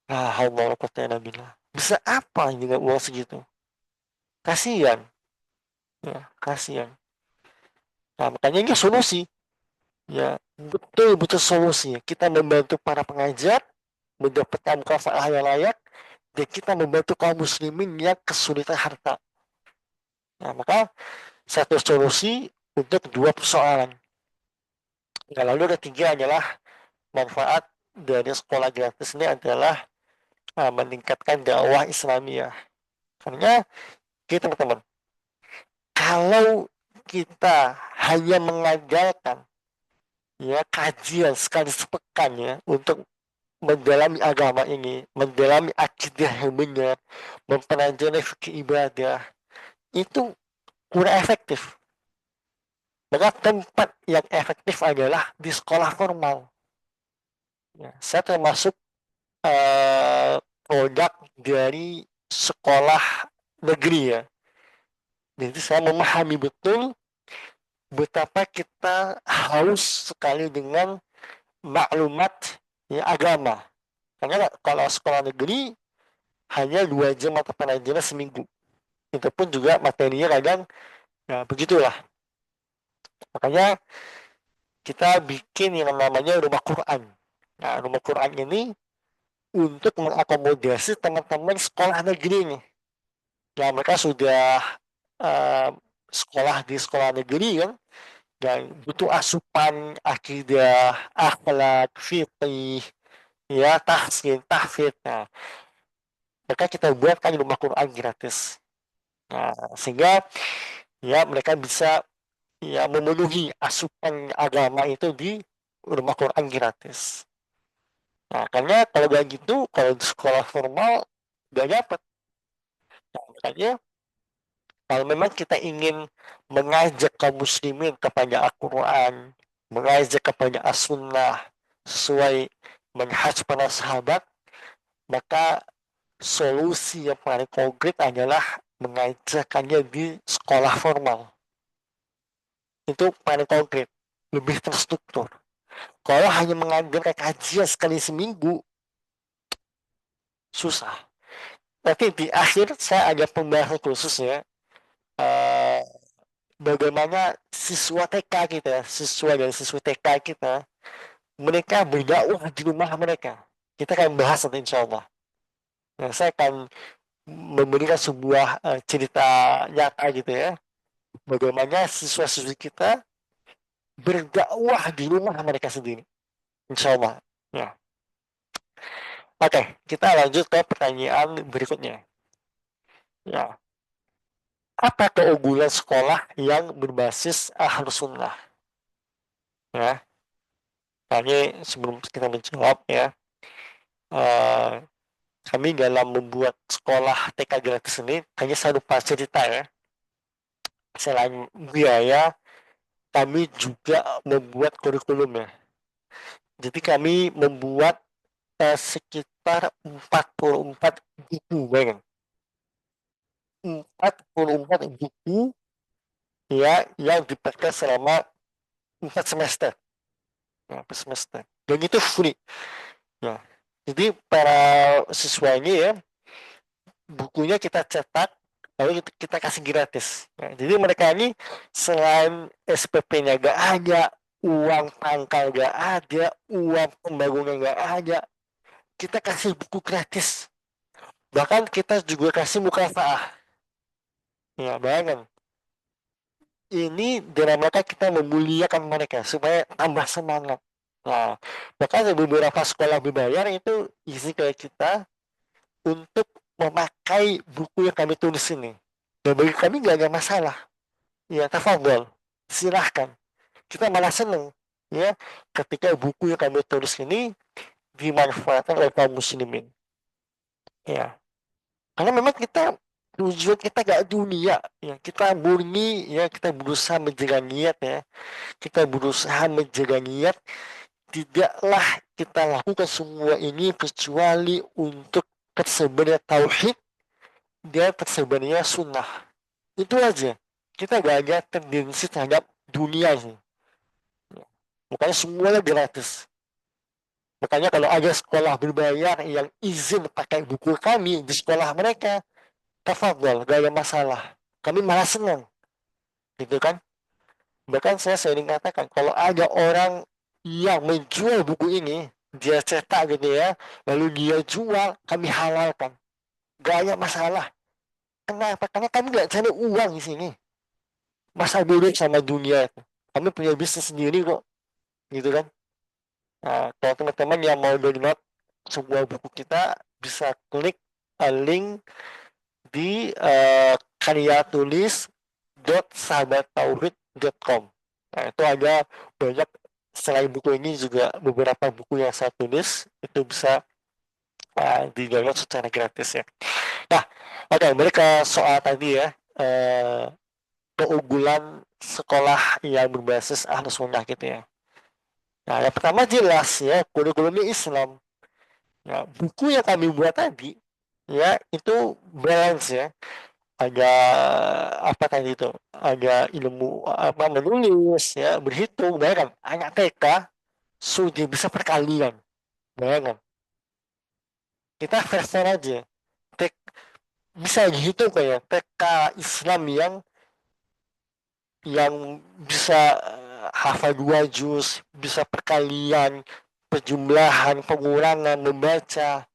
Nah, Allah bilang, bisa apa dengan uang segitu? Kasihan, ya, kasihan. Nah, makanya ini solusi, ya, betul-betul solusi. Kita membantu para pengajar mendapatkan kafalah yang layak, dan kita membantu kaum muslimin yang kesulitan harta. Nah, maka satu solusi untuk dua persoalan. Nah, lalu ketiga adalah manfaat dari sekolah gratis ini adalah meningkatkan dakwah Islamiyah. Karena kita teman-teman, kalau kita hanya mengandalkan ya kajian sekali sepekan ya untuk mendalami agama ini, mendalami akidah yang benar, mempelajari fikih ibadah, itu kurang efektif. Maka tempat yang efektif adalah di sekolah formal. Ya, saya termasuk produk dari sekolah negeri ya. Jadi saya memahami betul betapa kita haus sekali dengan maklumat ya, agama. Karena kalau sekolah negeri hanya 2 jam mata pelajaran seminggu. Itu pun juga materinya kadang ya begitulah. Makanya kita bikin yang namanya rumah Quran. Nah, rumah Quran ini untuk mengakomodasi teman-teman sekolah negeri nih. Ya, mereka sudah uh, sekolah di sekolah negeri kan, dan butuh asupan akidah, akhlak, fikih, ya, tahsin, tahfidz. Nah, mereka kita buatkan rumah Quran gratis. Nah, sehingga ya mereka bisa ya memenuhi asupan agama itu di rumah Quran gratis. Nah, karena kalau gak gitu, kalau di sekolah formal gak dapat. Nah, makanya kalau memang kita ingin mengajak kaum muslimin kepada Al-Quran, mengajak kepada As-Sunnah sesuai manhaj para sahabat, maka solusi yang paling konkret adalah mengajarkannya di sekolah formal. Itu paling konkret, lebih terstruktur. Kalau hanya mengajarkan kajian sekali seminggu, susah. Nanti di akhir saya ada pembahasan khusus ya, eh, bagaimana siswa TK kita, siswa dan siswa TK kita, mereka berdakwah di rumah mereka. Kita akan bahas nanti insya Allah. Nah, saya akan memberikan sebuah cerita nyata gitu ya, bagaimana siswa-siswi kita berdakwah di rumah mereka sendiri. Insya Allah. Ya. Oke, kita lanjut ke pertanyaan berikutnya. Ya, apa keunggulan sekolah yang berbasis ahlus sunnah? Ya, kami sebelum kita menjawab ya, eh, kami dalam membuat sekolah TK gratis ini hanya saya lupa cerita ya. Selain biaya, kami juga membuat kurikulum ya. Jadi kami membuat sekitar 44 buku, bayangin. 44 buku ya yang dipakai selama 4 semester. Ya, 4 semester. Dan itu free. Ya. Jadi para siswa ini ya, bukunya kita cetak, lalu kita kasih gratis. Ya, jadi mereka ini selain SPP-nya gak ada, uang pangkal gak ada, uang pembangunan gak ada, kita kasih buku gratis. Bahkan kita juga kasih mukafaah. Ya, bayangkan. Ini dalam rangka kita memuliakan mereka supaya tambah semangat. Nah, bahkan beberapa sekolah berbayar itu isi kayak kita untuk memakai buku yang kami tulis ini. Dan bagi kami nggak ada masalah. Ya, tafadhol. Silahkan. Kita malah senang. Ya, ketika buku yang kami tulis ini dimanfaatkan oleh kaum muslimin. Ya, karena memang kita tujuan kita gak dunia. Ya, kita murni. Ya, kita berusaha menjaga niat ya. Kita berusaha menjaga niat. Tidaklah kita lakukan semua ini kecuali untuk tersebarnya tauhid dan tersebarnya sunnah. Itu aja. Kita gak ada tendensi terhadap dunia sih. Makanya semuanya gratis. Makanya kalau ada sekolah berbayar yang izin pakai buku kami di sekolah mereka, tafadhol, gak ada masalah. Kami malah senang. Gitu kan? Bahkan saya sering katakan, kalau ada orang yang menjual buku ini, dia cetak gitu ya, lalu dia jual, kami halalkan. Gak ada masalah. Kenapa? Karena kami gak cari uang di sini. Masa bodoh sama dunia itu. Kami punya bisnis sendiri kok. Gitu kan? Nah, kalau teman-teman yang mau download sebuah buku kita, bisa klik link di karya tulis www.sahabattauhid.com. Nah, itu ada banyak, selain buku ini juga beberapa buku yang saya tulis itu bisa di-download secara gratis ya. Nah, oke, balik ke soal tadi ya, eh, keunggulan sekolah yang berbasis Ahlus Sunnah gitu ya. Nah, yang pertama jelas ya, kurikulumnya Islam. Nah, buku yang kami buat tadi ya itu balance ya. Ada apa tadi itu? Ada ilmu apa menulis ya, berhitung, bayangkan anak TK sudah bisa perkalian. Bayangkan. Kita fair aja. TK, bisa dihitung kayak TK Islam yang bisa hafal 2 juz, bisa perkalian, perjumlahan, pengulangan, membaca,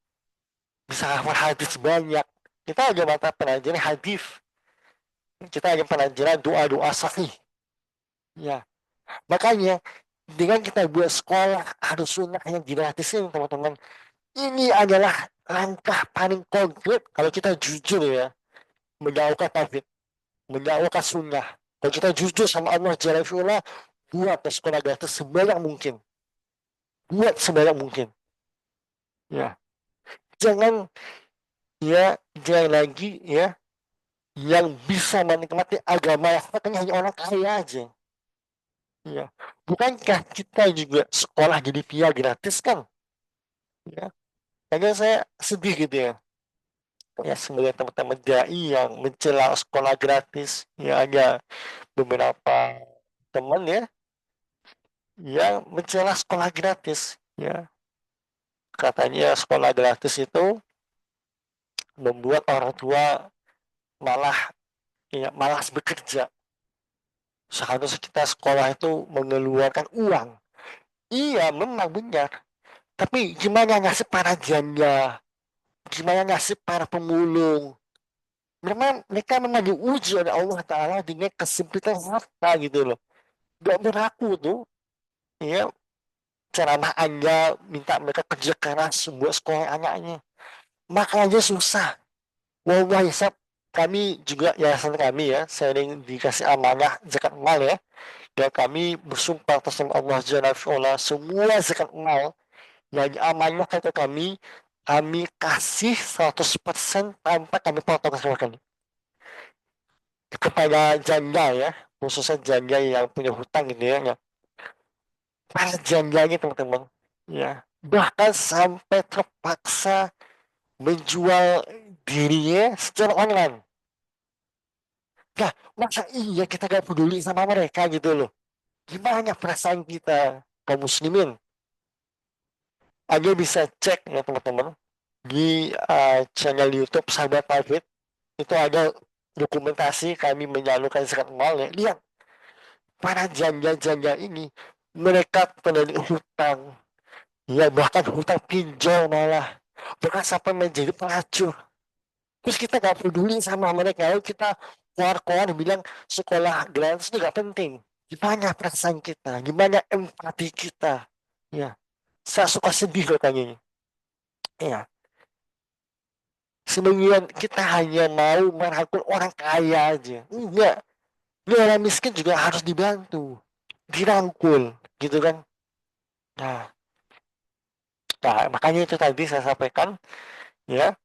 bisa hafal hadis banyak. Kita ada mata pelajaran hadis, kita ada pelajaran doa-doa sahih. Ya, makanya dengan kita buat sekolah harus sunnah yang gratisin teman-teman. Ini adalah langkah paling konkret kalau kita jujur ya, menjauhkan tauhid, menjauhkan sunnah. Kalau kita jujur sama Allah Jalla fi'ula, buat sekolah gratis sebanyak mungkin. Buat sebanyak mungkin. Ya, jangan ya, jangan lagi ya yang bisa menikmati agama kan hanya orang kaya aja. Ya, bukankah kita juga sekolah jadi via gratis kan? Ya, kayaknya saya sedih gitu ya. Ya, sebagai teman-teman dai yang mencela sekolah gratis, ya ada beberapa teman ya yang mencela sekolah gratis. Ya, katanya sekolah gratis itu membuat orang tua malah ya malas bekerja. Seharusnya kita sekolah itu mengeluarkan uang. Iya, memang benar. Tapi gimana nasib para janda? Gimana nasib para pemulung? Mereka memang diuji oleh Allah Ta'ala dengan kesempitan harta gitu loh. Gak berlaku tuh. Ya, ceramah Anda minta mereka kerja keras buat sekolah anaknya. Makanya susah. Wallahi, kami juga, yayasan kami ya, sering dikasih amanah zakat mal ya. Dan kami bersumpah atas nama Allah Jalla fi'ula, semua zakat mal yang diamanahkan ke kami kasih 100% tanpa kami potong sama sekali. Kepada janda ya, khususnya janda yang punya hutang gitu ya. Para jandanya teman-teman. Ya, bahkan sampai terpaksa menjual dirinya secara online. Nah, masa iya kita gak peduli sama mereka gitu loh. Gimana perasaan kita kaum muslimin? Anda bisa cek ya teman-teman di channel YouTube Sahabat Tauhid, itu ada dokumentasi kami menyalurkan zakat mal ya. Lihat para janda-janda ini, mereka penagih hutang, ya bahkan hutang pinjol malah, bahkan sampai menjadi pelacur. Terus kita gak peduli sama mereka, lalu kita keluar-keluar bilang sekolah gratis itu gak penting. Gimana perasaan kita, gimana empati kita? Ya, saya suka sedih loh kayaknya. Ya, sebagian kita hanya mau merangkul orang kaya aja. Enggak, ini orang miskin juga harus dibantu, dirangkul, gitu kan? Nah, makanya itu tadi saya sampaikan, ya,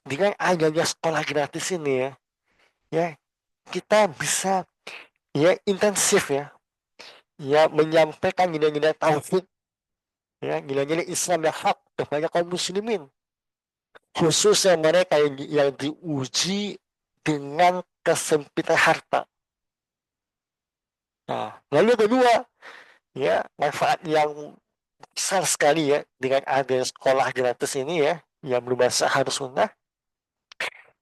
dengan adanya sekolah gratis ini ya kita bisa ya intensif ya menyampaikan nilai-nilai tauhid, ya nilai-nilai Islam yang hak kepada kaum muslimin, khususnya mereka yang diuji dengan kesempitan harta. Nah, lalu yang kedua, ya manfaat yang besar sekali ya dengan ada sekolah gratis ini ya yang berbasis harus sunnah,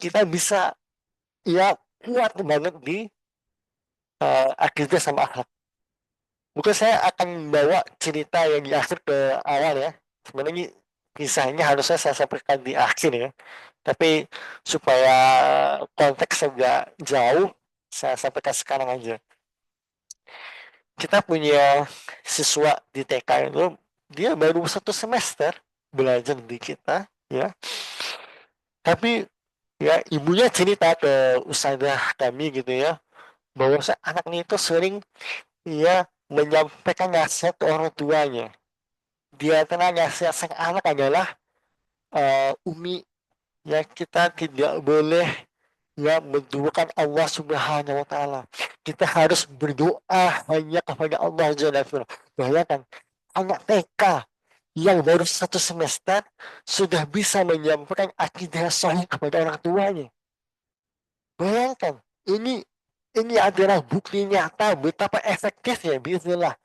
kita bisa ya kuat banget di akidah sama akhlak. Mungkin saya akan bawa cerita yang di akhir ke awal ya. Sebenarnya ini kisahnya harusnya saya sampaikan di akhir ya. Tapi supaya konteks agak jauh, saya sampaikan sekarang aja. Kita punya siswa di TK itu, dia baru 1 semester belajar di kita, ya. Tapi Ya, ibunya cerita ke ustazah kami gitu ya, bahwa anaknya itu sering ya menyampaikan nasihat ke orang tuanya. Dia antara nasihat sang anak adalah Umi, ya kita tidak boleh ya menduakan Allah Subhanahu wa taala. Kita harus berdoa hanya kepada Allah Jalla wa'ala. Bayangkan anak TK yang baru 1 semester sudah bisa menyampaikan akidah sahih kepada orang tuanya. Bayangkan, ini ini adalah bukti nyata betapa efektifnya bismillah.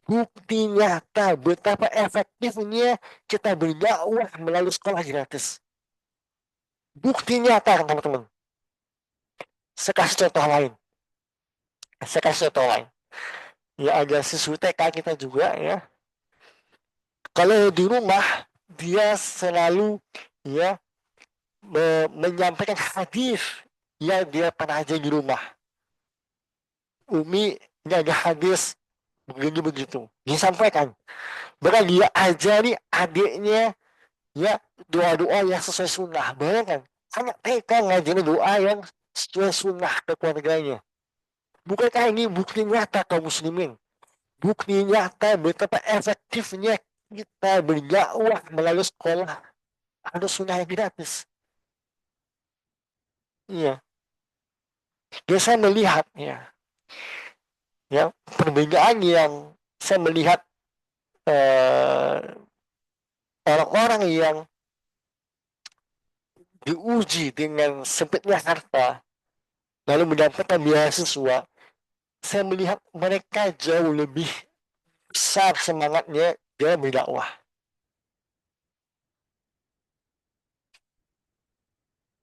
Bukti nyata betapa efektifnya kita berdakwah melalui sekolah gratis. Bukti nyata kan teman-teman. Saya kasih contoh lain. Saya kasih contoh lain. Ya ada siswi TK kita juga ya. Kalau di rumah dia selalu ya menyampaikan hadis yang dia pernah aja di rumah. Umi ini ada hadis begini begitu disampaikan. Bahkan dia ajari adiknya ya doa-doa yang sesuai sunnah. Bayangkan anak TK ngajarin doa yang sesuai sunnah ke keluarganya. Bukankah ini bukti nyata kaum muslimin? Bukti nyata betapa efektifnya kita berdakwah melalui sekolah ada sunnah yang gratis. Iya, dan saya melihat ya perbedaan yang saya melihat eh, orang-orang yang diuji dengan sempitnya harta lalu mendapatkan beasiswa, saya melihat mereka jauh lebih besar semangatnya dalam berdakwah.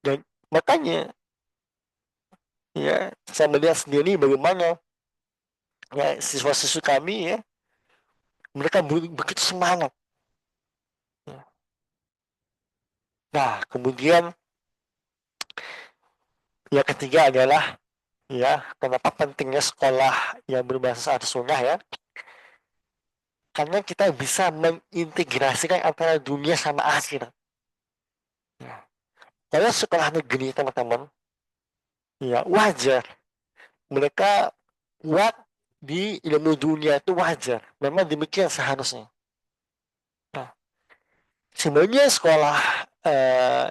Dan makanya ya saya melihat sendiri bagaimana ya siswa-siswi kami ya mereka begitu semangat. Nah, kemudian yang ketiga adalah ya kenapa pentingnya sekolah yang berbasis atas sunnah ya, karena kita bisa mengintegrasikan antara dunia sama akhirat ya. Kalau sekolah negeri teman-teman ya wajar mereka kuat di ilmu dunia itu wajar, memang demikian seharusnya. Nah, sebenarnya sekolah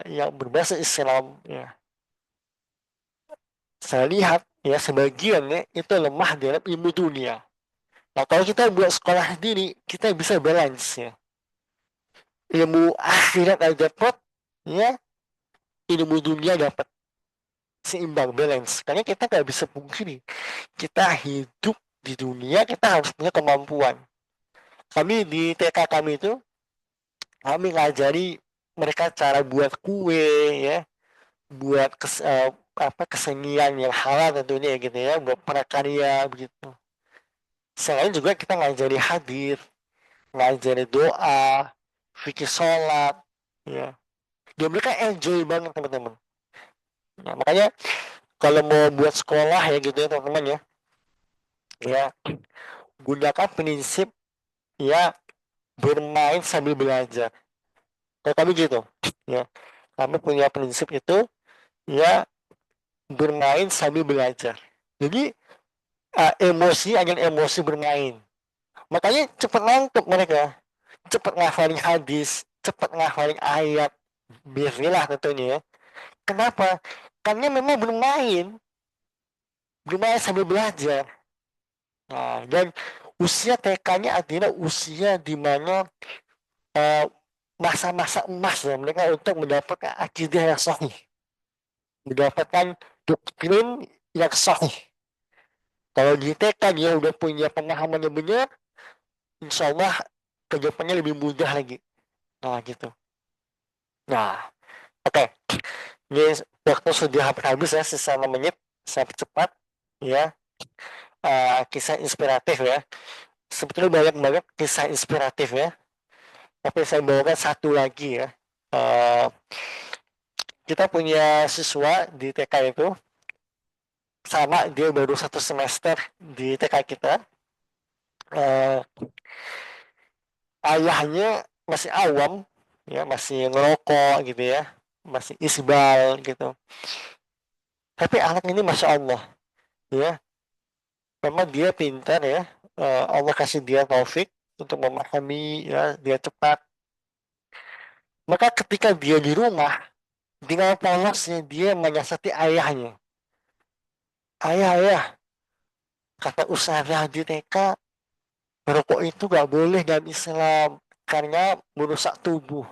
yang berbasis Islam ya saya lihat ya sebagian ya itu lemah dalam ilmu dunia. Nah, kalau kita buat sekolah sendiri, kita bisa balance ya. Ilmu akhirat ada dapat, ya, ilmu dunia dapat seimbang balance. Karena kita nggak bisa pungkiri, kita hidup di dunia kita harus punya kemampuan. Kami di TK kami itu, kami ngajari mereka cara buat kue, ya, buat kesenian yang halal tentunya gitu ya, buat prakarya begitu. Selain juga kita ngajari hadir, ngajari doa, fikir sholat, ya. Dan mereka enjoy banget teman-teman. Nah, makanya kalau mau buat sekolah ya gitu ya teman-teman ya gunakan prinsip ya bermain sambil belajar. Kalau kami gitu, ya kami punya prinsip itu ya bermain sambil belajar. Jadi emosi agar emosi bermain. Makanya cepat nangkep mereka, cepat ngafalin hadis, cepat ngafalin ayat, biarlah tentunya ya. Kenapa? Karena memang bermain sambil belajar. Nah, dan usia TK-nya adalah usia di mana eh, masa-masa emas ya mereka untuk mendapatkan akidah yang sahih, mendapatkan doktrin yang sahih. Kalau di TK dia udah punya pemahaman yang benar, insya Allah kedepannya lebih mudah lagi. Nah, gitu. Nah, oke. Ini waktu sudah hampir habis ya, sisa 6 menit. Saya percepat ya. Kisah inspiratif ya. Sebetulnya banyak banget kisah inspiratif ya. Tapi saya bawakan satu lagi ya. Uh, kita punya siswa di TK itu, sama dia baru 1 semester di TK kita. Uh, Ayahnya masih awam, ya masih ngerokok gitu ya. masih isbal gitu. Tapi anak ini masya Allah, ya, memang dia pintar ya. Allah kasih dia taufik untuk memahami, ya, dia cepat. Maka ketika dia di rumah, dengan polosnya dia menyiasati ayahnya. Ayah, ayah, kata ustazah di TK, merokok itu gak boleh dalam Islam karena merusak tubuh.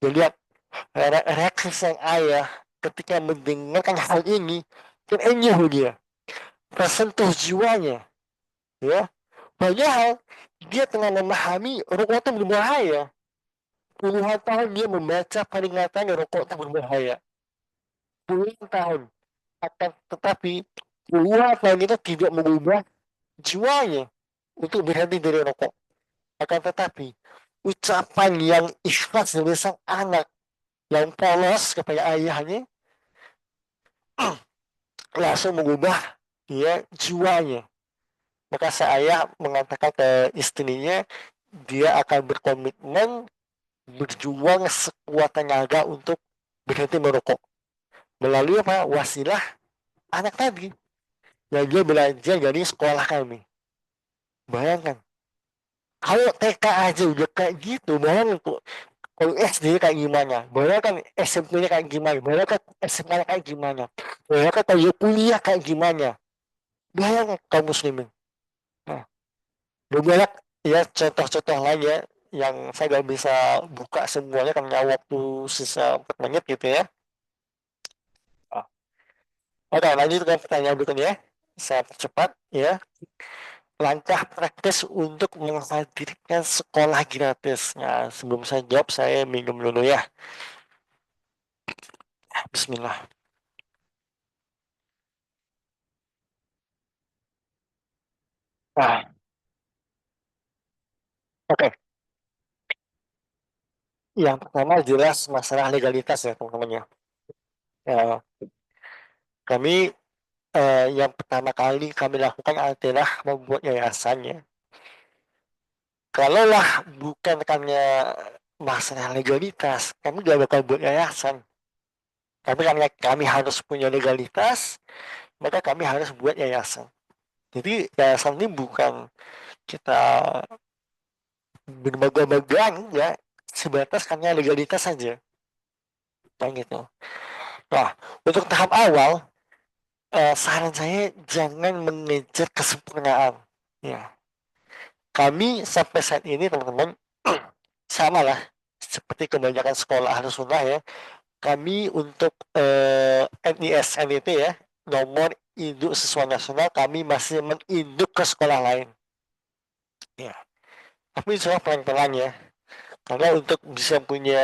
Dia lihat reaksi sang ayah ketika mendengarkan hal ini, terenyuh dia, tersentuh jiwanya, ya. Padahal dia tengah memahami rokok itu berbahaya. Puluhan tahun dia membaca peringatan rokok itu berbahaya. Puluhan tahun. Akan tetapi puluhan tahun itu tidak mengubah jiwanya untuk berhenti dari rokok. Akan tetapi ucapan yang ikhlas dari sang anak yang polos kepada ayahnya langsung mengubah dia jiwanya. Maka saya mengatakan ke istrinya, dia akan berkomitmen berjuang sekuat tenaga untuk berhenti merokok melalui apa, wasilah anak tadi yang dia belajar dari sekolah kami. Bayangkan, kalau TK aja udah kayak gitu, bayangkan kalau SD kayak gimana, bayangkan SMP-nya kayak gimana, bayangkan SMA-nya kayak gimana, bayangkan kalau kuliah kayak gimana, bayangkan kaum muslimin. Nah, udah banyak ya contoh-contoh lain ya yang saya gak bisa buka semuanya karena waktu sisa 4 menit gitu ya. Ah, oke, lanjut ke pertanyaan berikutnya ya. Saya percepat ya. Langkah praktis untuk menghadirkan sekolah gratis. Nah, sebelum saya jawab, saya minum dulu ya. Bismillah. Nah, oke. Yang pertama jelas masalah legalitas ya, teman-teman ya. Ya, kami yang pertama kali kami lakukan adalah membuat yayasannya. Kalaulah bukan karena masalah legalitas, kami gak bakal buat yayasan. Tapi karena kami harus punya legalitas, maka kami harus buat yayasan. Jadi yayasan ini bukan kita berbagai-bagai ya, sebatas karena legalitas saja. Kayak gitu. Nah, untuk tahap awal, saran saya jangan mengejar kesempurnaan. Ya, kami sampai saat ini teman-teman sama lah seperti kebanyakan sekolah harus sunnah ya. Kami untuk NIS NIT ya, nomor induk siswa nasional kami masih menginduk ke sekolah lain. Ya, tapi saya pelan-pelan ya. Karena untuk bisa punya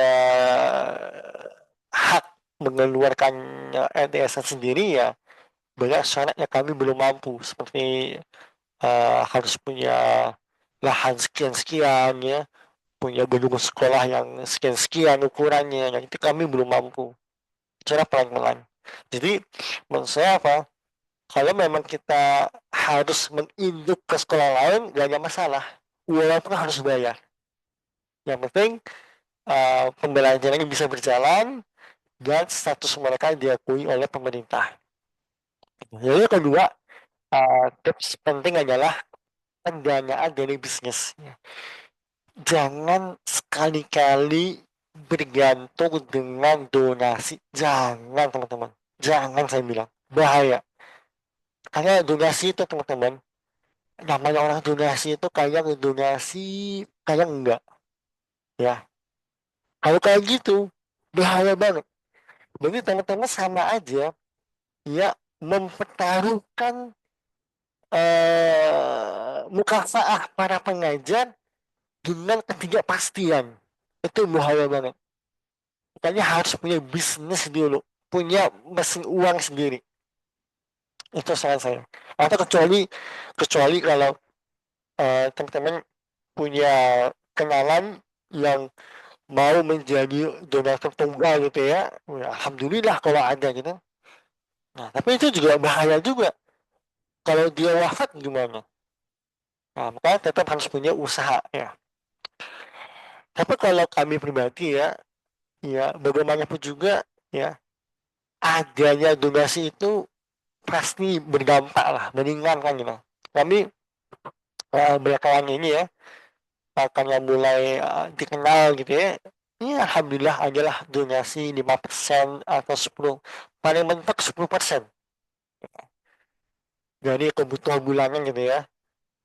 hak mengeluarkan NTS sendiri ya banyak syaratnya kami belum mampu seperti harus punya lahan sekian-sekian ya, punya gedung sekolah yang sekian-sekian ukurannya, yang itu kami belum mampu. Cara pelan-pelan. Jadi menurut saya apa? Kalau memang kita harus menginduk ke sekolah lain, gak ada masalah. Walaupun harus bayar. Yang penting pembelajarannya bisa berjalan dan status mereka diakui oleh pemerintah. Lalu yang kedua, tips penting adalah pendanaan dari bisnis. Jangan sekali-kali bergantung dengan donasi. Jangan teman-teman. Jangan saya bilang. Bahaya. Karena donasi itu teman-teman, namanya orang donasi itu kayak donasi, kayak enggak. Ya. Kalau kayak gitu, bahaya banget. Jadi teman-teman sama aja ya mempertaruhkan mukafaah para pengajar dengan ketidakpastian. Itu bahaya banget. Makanya harus punya bisnis dulu, punya mesin uang sendiri. Itu saran saya. Atau kecuali kecuali kalau teman-teman punya kenalan yang mau menjadi donatur tunggal gitu ya, ya alhamdulillah kalau ada gitu. Nah, tapi itu juga bahaya juga. Kalau dia wafat gimana? Nah, makanya tetap harus punya usaha ya. Tapi kalau kami pribadi ya, ya bagaimanapun juga ya adanya donasi itu pasti berdampak lah, meringankan gitu. Kami belakangan ini ya karena mulai dikenal gitu ya, ini alhamdulillah adalah donasi 5% atau 10, paling mentok 10% dari kebutuhan bulanan gitu ya.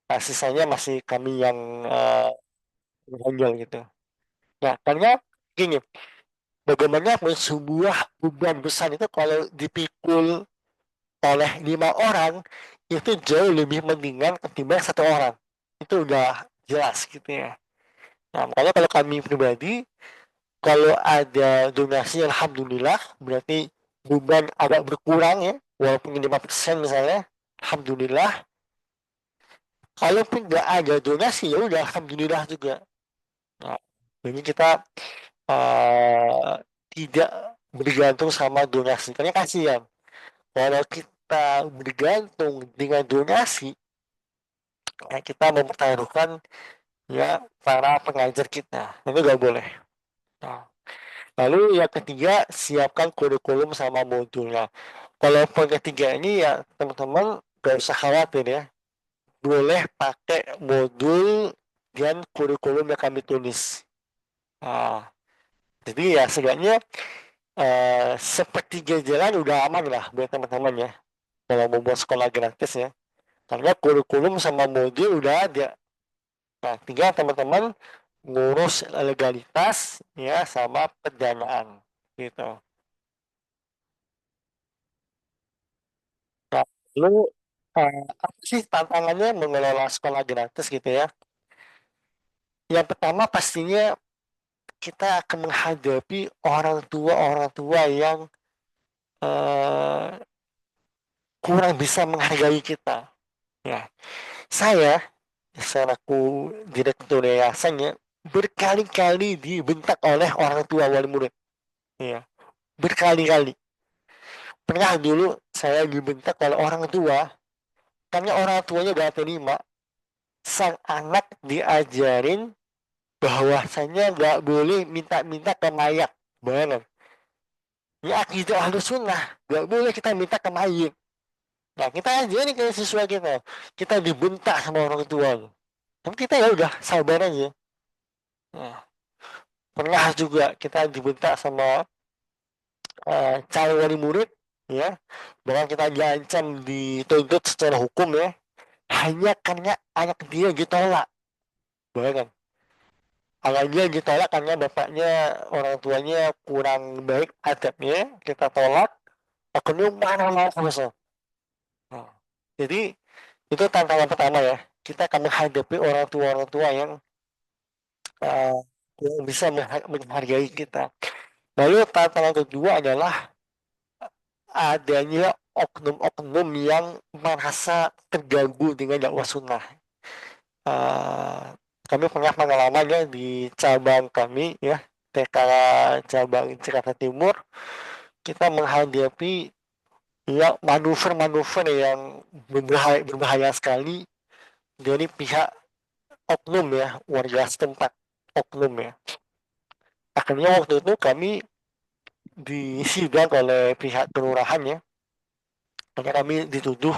Nah, sisanya masih kami yang uh, handle gitu. Nah, karena gini, bagaimana sebuah beban besar itu kalau dipikul oleh 5 orang itu jauh lebih mendingan ketimbang 1 orang. Itu udah jelas gitu ya. Nah, makanya kalau kami pribadi, kalau ada donasi alhamdulillah berarti beban agak berkurang ya, walaupun 5% misalnya, alhamdulillah. Kalaupun nggak ada donasi ya udah alhamdulillah juga. Nah, jadi kita uh, tidak bergantung sama donasi. Karena kasihan. Kalau kita bergantung dengan donasi, ya kita mempertaruhkan ya para pengajar kita. Itu nggak boleh. Nah, lalu yang ketiga, siapkan kurikulum sama modulnya. Kalau poin ketiga ini ya teman-teman gak usah khawatir ya. Boleh pakai modul dan kurikulum yang kami tulis. Nah, jadi ya setidaknya sepertiga jalan udah aman lah buat teman-teman ya. Kalau mau buat sekolah gratis ya. Karena kurikulum sama modul udah ada. Nah, tinggal teman-teman ngurus legalitas ya sama pendanaan gitu. Nah, lalu apa sih tantangannya mengelola sekolah gratis gitu ya? Yang pertama pastinya kita akan menghadapi orang tua yang eh, kurang bisa menghargai kita. Ya, saya selaku direktur yayasan ya berkali-kali dibentak oleh orang tua wali murid. Ya, berkali-kali. Pernah dulu saya dibentak oleh orang tua karena orang tuanya gak terima sang anak diajarin bahwasanya gak boleh minta-minta ke mayat. Bayangkan. Ya akidah ahlu sunnah. Gak boleh kita minta ke mayat. Nah kita ajarin ke siswa kita. Kita dibentak sama orang tua. Tapi kita ya udah sabar aja. Nah, pernah juga kita dibentak sama calon wali murid ya. Bahkan kita diancam dituntut secara hukum ya. Hanya karena anak dia ditolak. Bayangkan. Anaknya ditolak karena bapaknya orang tuanya kurang baik adabnya. Kita tolak. Akhirnya marah-marah sama. Nah, jadi itu tantangan pertama ya. Kita akan menghadapi orang tua yang uh, yang bisa menghargai kita. Lalu tantangan kedua adalah adanya oknum-oknum yang merasa terganggu dengan dakwah sunnah. Uh, Kami pernah pengalamannya di cabang kami ya, TK cabang Jakarta Timur, kita menghadapi ya manuver-manuver yang berbahaya sekali dari pihak oknum ya, warga setempat oknum ya. Akhirnya waktu itu kami disidang oleh pihak kelurahan ya, karena kami dituduh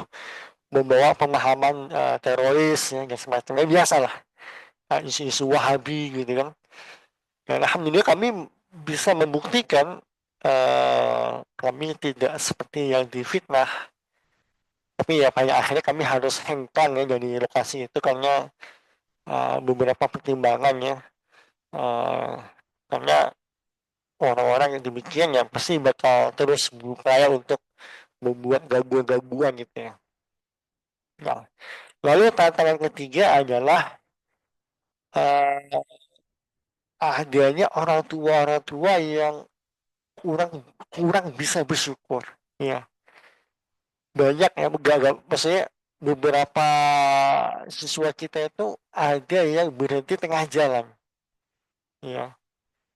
membawa pemahaman teroris ya, dan semacamnya biasa lah, isu-isu Wahabi gitu kan. Dan alhamdulillah kami bisa membuktikan kami tidak seperti yang difitnah, tapi ya pada akhirnya kami harus hengkang ya dari lokasi itu karena beberapa pertimbangan ya. Eh, karena orang-orang yang demikian ya pasti bakal terus berupaya untuk membuat gangguan-gangguan gitu ya. Nah, lalu tantangan ketiga adalah eh, adanya orang tua yang kurang kurang bisa bersyukur. Ya, banyak ya, maksudnya beberapa siswa kita itu ada yang berhenti tengah jalan. Ya,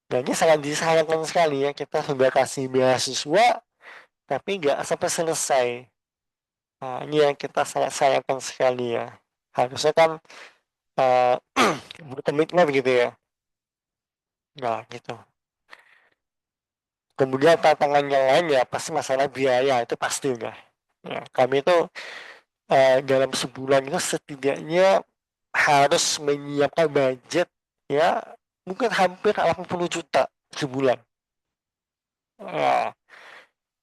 dan ini sangat disayangkan sekali ya, kita sudah kasih beasiswa tapi nggak sampai selesai. Nah, ini yang kita sangat sayangkan sekali ya. Harusnya kan uh, berkomitmen gitu ya. Nah, gitu. Kemudian tantangan yang lain ya pasti masalah biaya, itu pasti enggak. Ya, kami itu dalam sebulan itu setidaknya harus menyiapkan budget ya mungkin hampir 80 juta sebulan. Nah,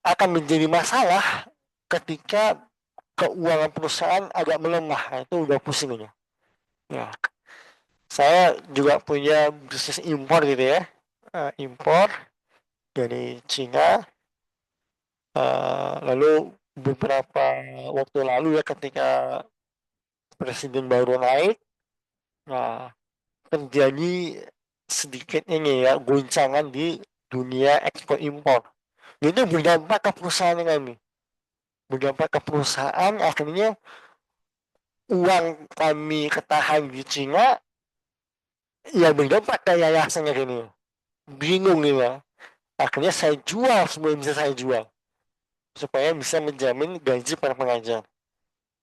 akan menjadi masalah ketika keuangan perusahaan agak melemah. Nah, itu udah pusing ini. Ya, saya juga punya bisnis impor gitu ya. Impor dari Cina. Lalu beberapa waktu lalu ya ketika presiden baru naik, nah terjadi sedikit ini ya guncangan di dunia ekspor impor. Itu berdampak ke perusahaan kami. Berdampak ke perusahaan akhirnya uang kami ketahan di Cina ya berdampak ke yayasannya gini. Bingung nih lah. Akhirnya saya jual semua yang bisa saya jual supaya bisa menjamin gaji para pengajar.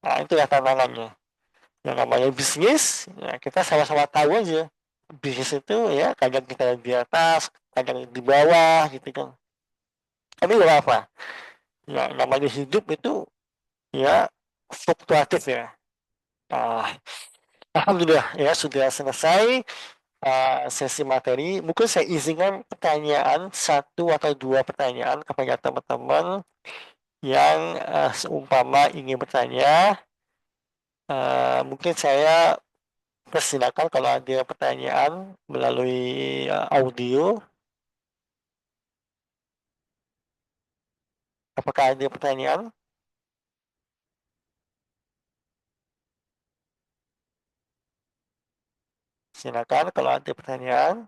Nah itu ya tantangannya. Yang namanya bisnis, ya kita sama-sama tahu aja. Bisnis itu ya kadang kita di atas, kadang di bawah gitu kan. Tapi gak apa. Ya namanya hidup itu ya fluktuatif ya. Nah, alhamdulillah ya sudah selesai sesi materi. Mungkin saya izinkan pertanyaan satu atau dua pertanyaan kepada teman-teman yang seumpama ingin bertanya. Mungkin saya persilakan kalau ada pertanyaan melalui audio. Apakah ada pertanyaan? Silakan kalau ada pertanyaan.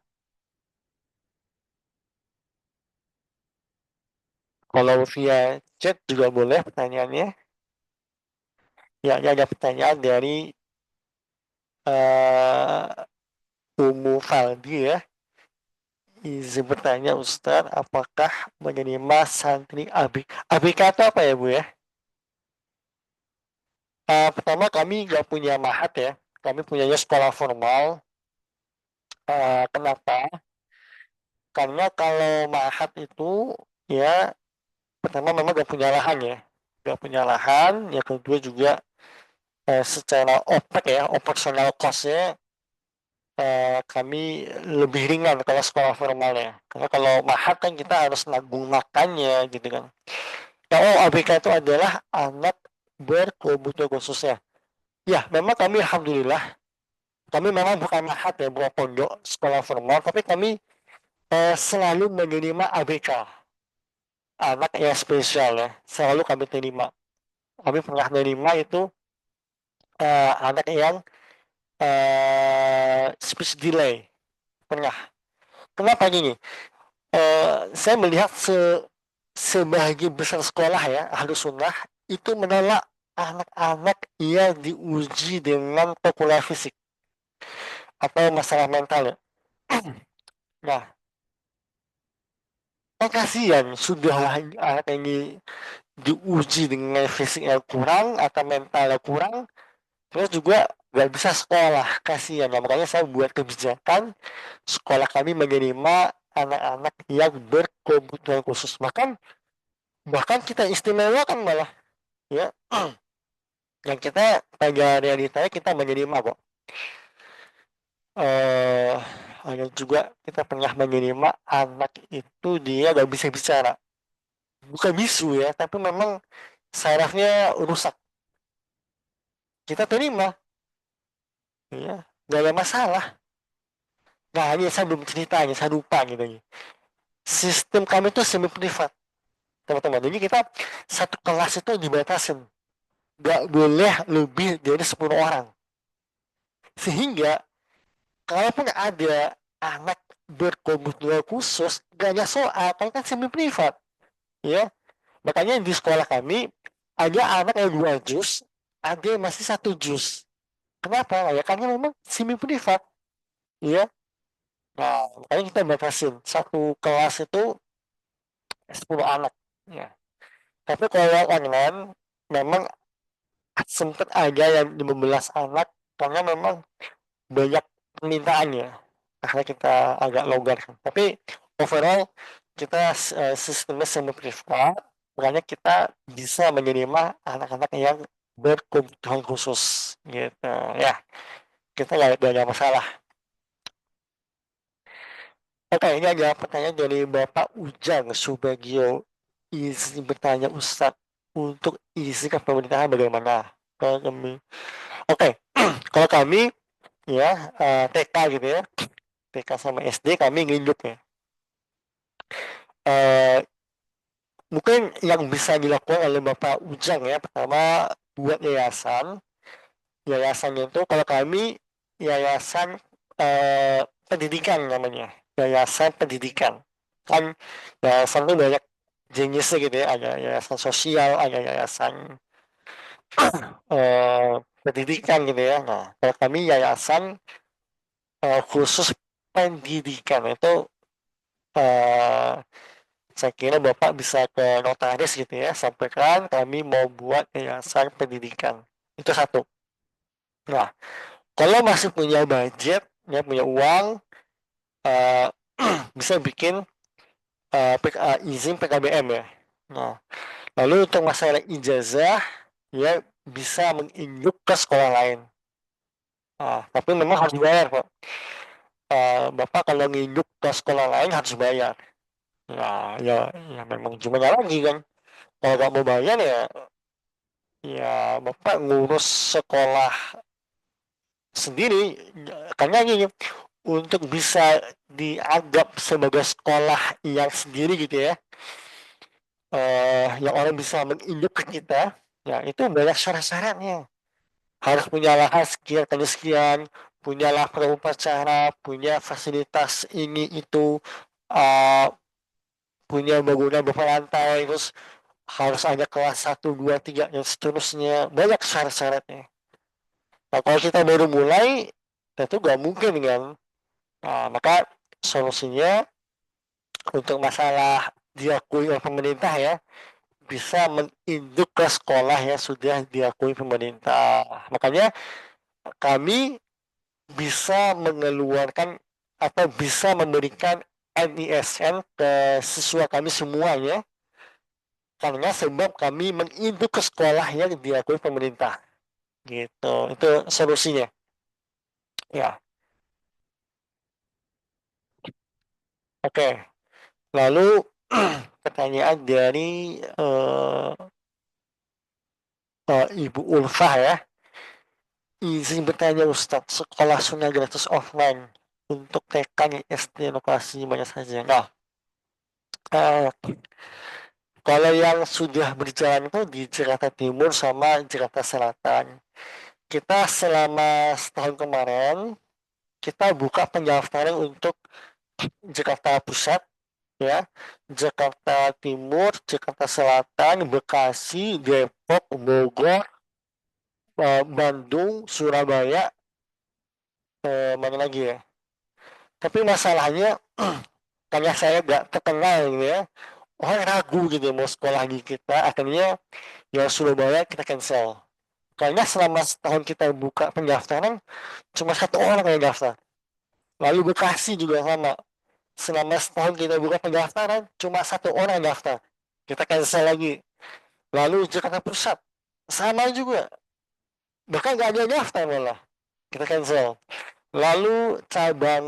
Kalau via chat juga boleh pertanyaannya. Ya, ini ada pertanyaan dari uh, Umu Faldi ya. Izin bertanya Ustadz, apakah menerima santri ABK? ABK itu apa ya Bu ya? Pertama kami nggak punya mahat ya. Kami punyanya sekolah formal. Kenapa? Karena kalau mahat itu ya pertama memang gak punya lahan ya. Gak punya lahan. Yang kedua juga secara OPEX ya, operational cost-nya kami lebih ringan kalau sekolah formal ya. Karena kalau mahat kan kita harus nanggung makannya gitu kan. Nah, oh ABK itu adalah anak berkebutuhan khusus ya. Ya, memang kami alhamdulillah, kami memang bukan mahat ya, bukan pondok sekolah formal, tapi kami selalu menerima ABK, anak yang spesial ya, selalu kami terima. Kami pernah menerima itu anak yang speech delay, pernah. Kenapa gini? Saya melihat sebagian besar sekolah ya, Ahlus Sunnah, itu menolak anak-anak yang diuji dengan populer fisik atau masalah mental ya. Nah, kan kasihan sudah anak ini diuji dengan fisik yang kurang atau mental yang kurang, terus juga nggak bisa sekolah, kasihan. Nah, makanya saya buat kebijakan sekolah kami menerima anak-anak yang berkebutuhan khusus. Bahkan bahkan kita istimewakan malah ya. Yang kita pada realitanya kita menerima kok. eh ada juga kita pernah menerima anak itu dia nggak bisa bicara, bukan bisu ya, tapi memang sarafnya rusak. Kita terima, ya, nggak ada masalah. Nah ini saya belum ceritanya, saya lupa gitu. Sistem kami itu semi privat, teman-teman. Jadi kita satu kelas itu dibatasin, nggak boleh lebih dari 10 orang. Sehingga kalaupun ada anak berkebutuhan khusus, gak ada soal, kan semi privat, ya. Makanya di sekolah kami ada anak yang 2 juz, ada yang masih 1 juz. Kenapa? Ya karena memang semi privat, ya. Nah, makanya kita batasin satu kelas itu 10 anak, ya. Tapi kalau online memang sempat ada yang 15 anak karena memang banyak permintaannya. Akhirnya kita agak longgar. Tapi overall kita sistemnya semi privat, makanya kita bisa menerima anak-anak yang berkebutuhan khusus gitu ya. Kita nggak ada masalah. Oke, ini ada pertanyaan dari Bapak Ujang Subagio. Izin bertanya Ustadz, untuk isi kepemerintahan bagaimana? Kalau kami, oke, kalau kami ya TK gitu ya, TK sama SD kami nginjuk ya. Eh, Mungkin yang bisa dilakukan oleh Bapak Ujang ya, pertama buat yayasan. Yayasannya itu kalau kami yayasan pendidikan namanya, yayasan pendidikan. Kan yayasan itu banyak jenisnya gitu ya, ada yayasan sosial, ada yayasan eh, pendidikan gitu ya. Nah, kalau kami yayasan khusus pendidikan itu eh, saya kira Bapak bisa ke notaris gitu ya, sampaikan kami mau buat yayasan pendidikan. Itu satu. Nah, kalau masih punya budget, ya punya uang, eh, bisa bikin izin PKBM ya. Nah, lalu untuk masalah ijazah, ya bisa menginduk ke sekolah lain. Nah, tapi memang harus dibayar Pak. Bapak kalau nginduk ke sekolah lain harus bayar. Nah, ya memang gimana lagi kan. Kalau nggak mau bayar ya Bapak ngurus sekolah sendiri. Karena gini, untuk bisa dianggap sebagai sekolah yang sendiri gitu ya, yang orang bisa menginduk ke kita, ya itu banyak syarat-syaratnya. Harus punya lahan sekian kali sekian, punya lapangan upacara, punya fasilitas ini itu, uh, punya bangunan berlantai, terus harus ada kelas satu 2 3 dan seterusnya. Banyak syarat-syaratnya. Nah, kalau kita baru mulai, tentu nggak mungkin kan. Nah, maka solusinya untuk masalah diakui oleh pemerintah ya, bisa menginduk ke sekolah yang sudah diakui pemerintah. Makanya kami bisa mengeluarkan atau bisa memberikan NISN ke siswa kami semuanya karena sebab kami menginduk ke sekolah yang diakui pemerintah. Gitu. Itu solusinya. Ya. Oke. Lalu pertanyaan dari Ibu Ulfah ya. Izin bertanya Ustadz, sekolah Sunda gratis offline untuk TK nih, SD lokasi mana saja. Nah, eh, kalau yang sudah berjalan itu di Jakarta Timur sama Jakarta Selatan. Kita selama setahun kemarin, kita buka pendaftaran untuk Jakarta Pusat, ya, Jakarta Timur, Jakarta Selatan, Bekasi, Depok, Bogor, Bandung, Surabaya, mana lagi ya. Tapi masalahnya karena saya nggak terkenal gitu ya, orang ragu gitu mau sekolah di kita, akhirnya ya Surabaya kita cancel. Karena selama setahun kita buka pendaftaran, cuma satu orang yang daftar. Lalu Bekasi juga sama. Selama setahun kita buka pendaftaran, cuma satu orang yang daftar. Kita cancel lagi. Lalu Jakarta Pusat, sama juga. Bahkan nggak ada yang daftar malah. Kita cancel. Lalu cabang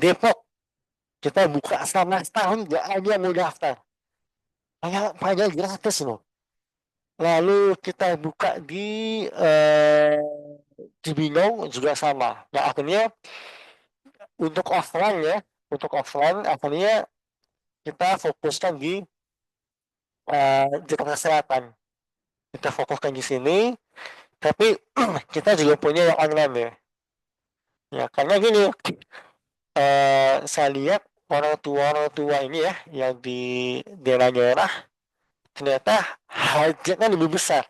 Depok, kita buka selama setahun nggak ada yang mau daftar. Padahal gratis loh. Lalu kita buka eh, di Binong juga sama. Nah akhirnya untuk offline ya, untuk offline akhirnya kita fokuskan di Jakarta Selatan. Kita fokuskan di sini, tapi kita juga punya yang online ya. Ya karena gini, saya lihat orang tua ini ya, yang di daerah-daerah ternyata hajatnya lebih besar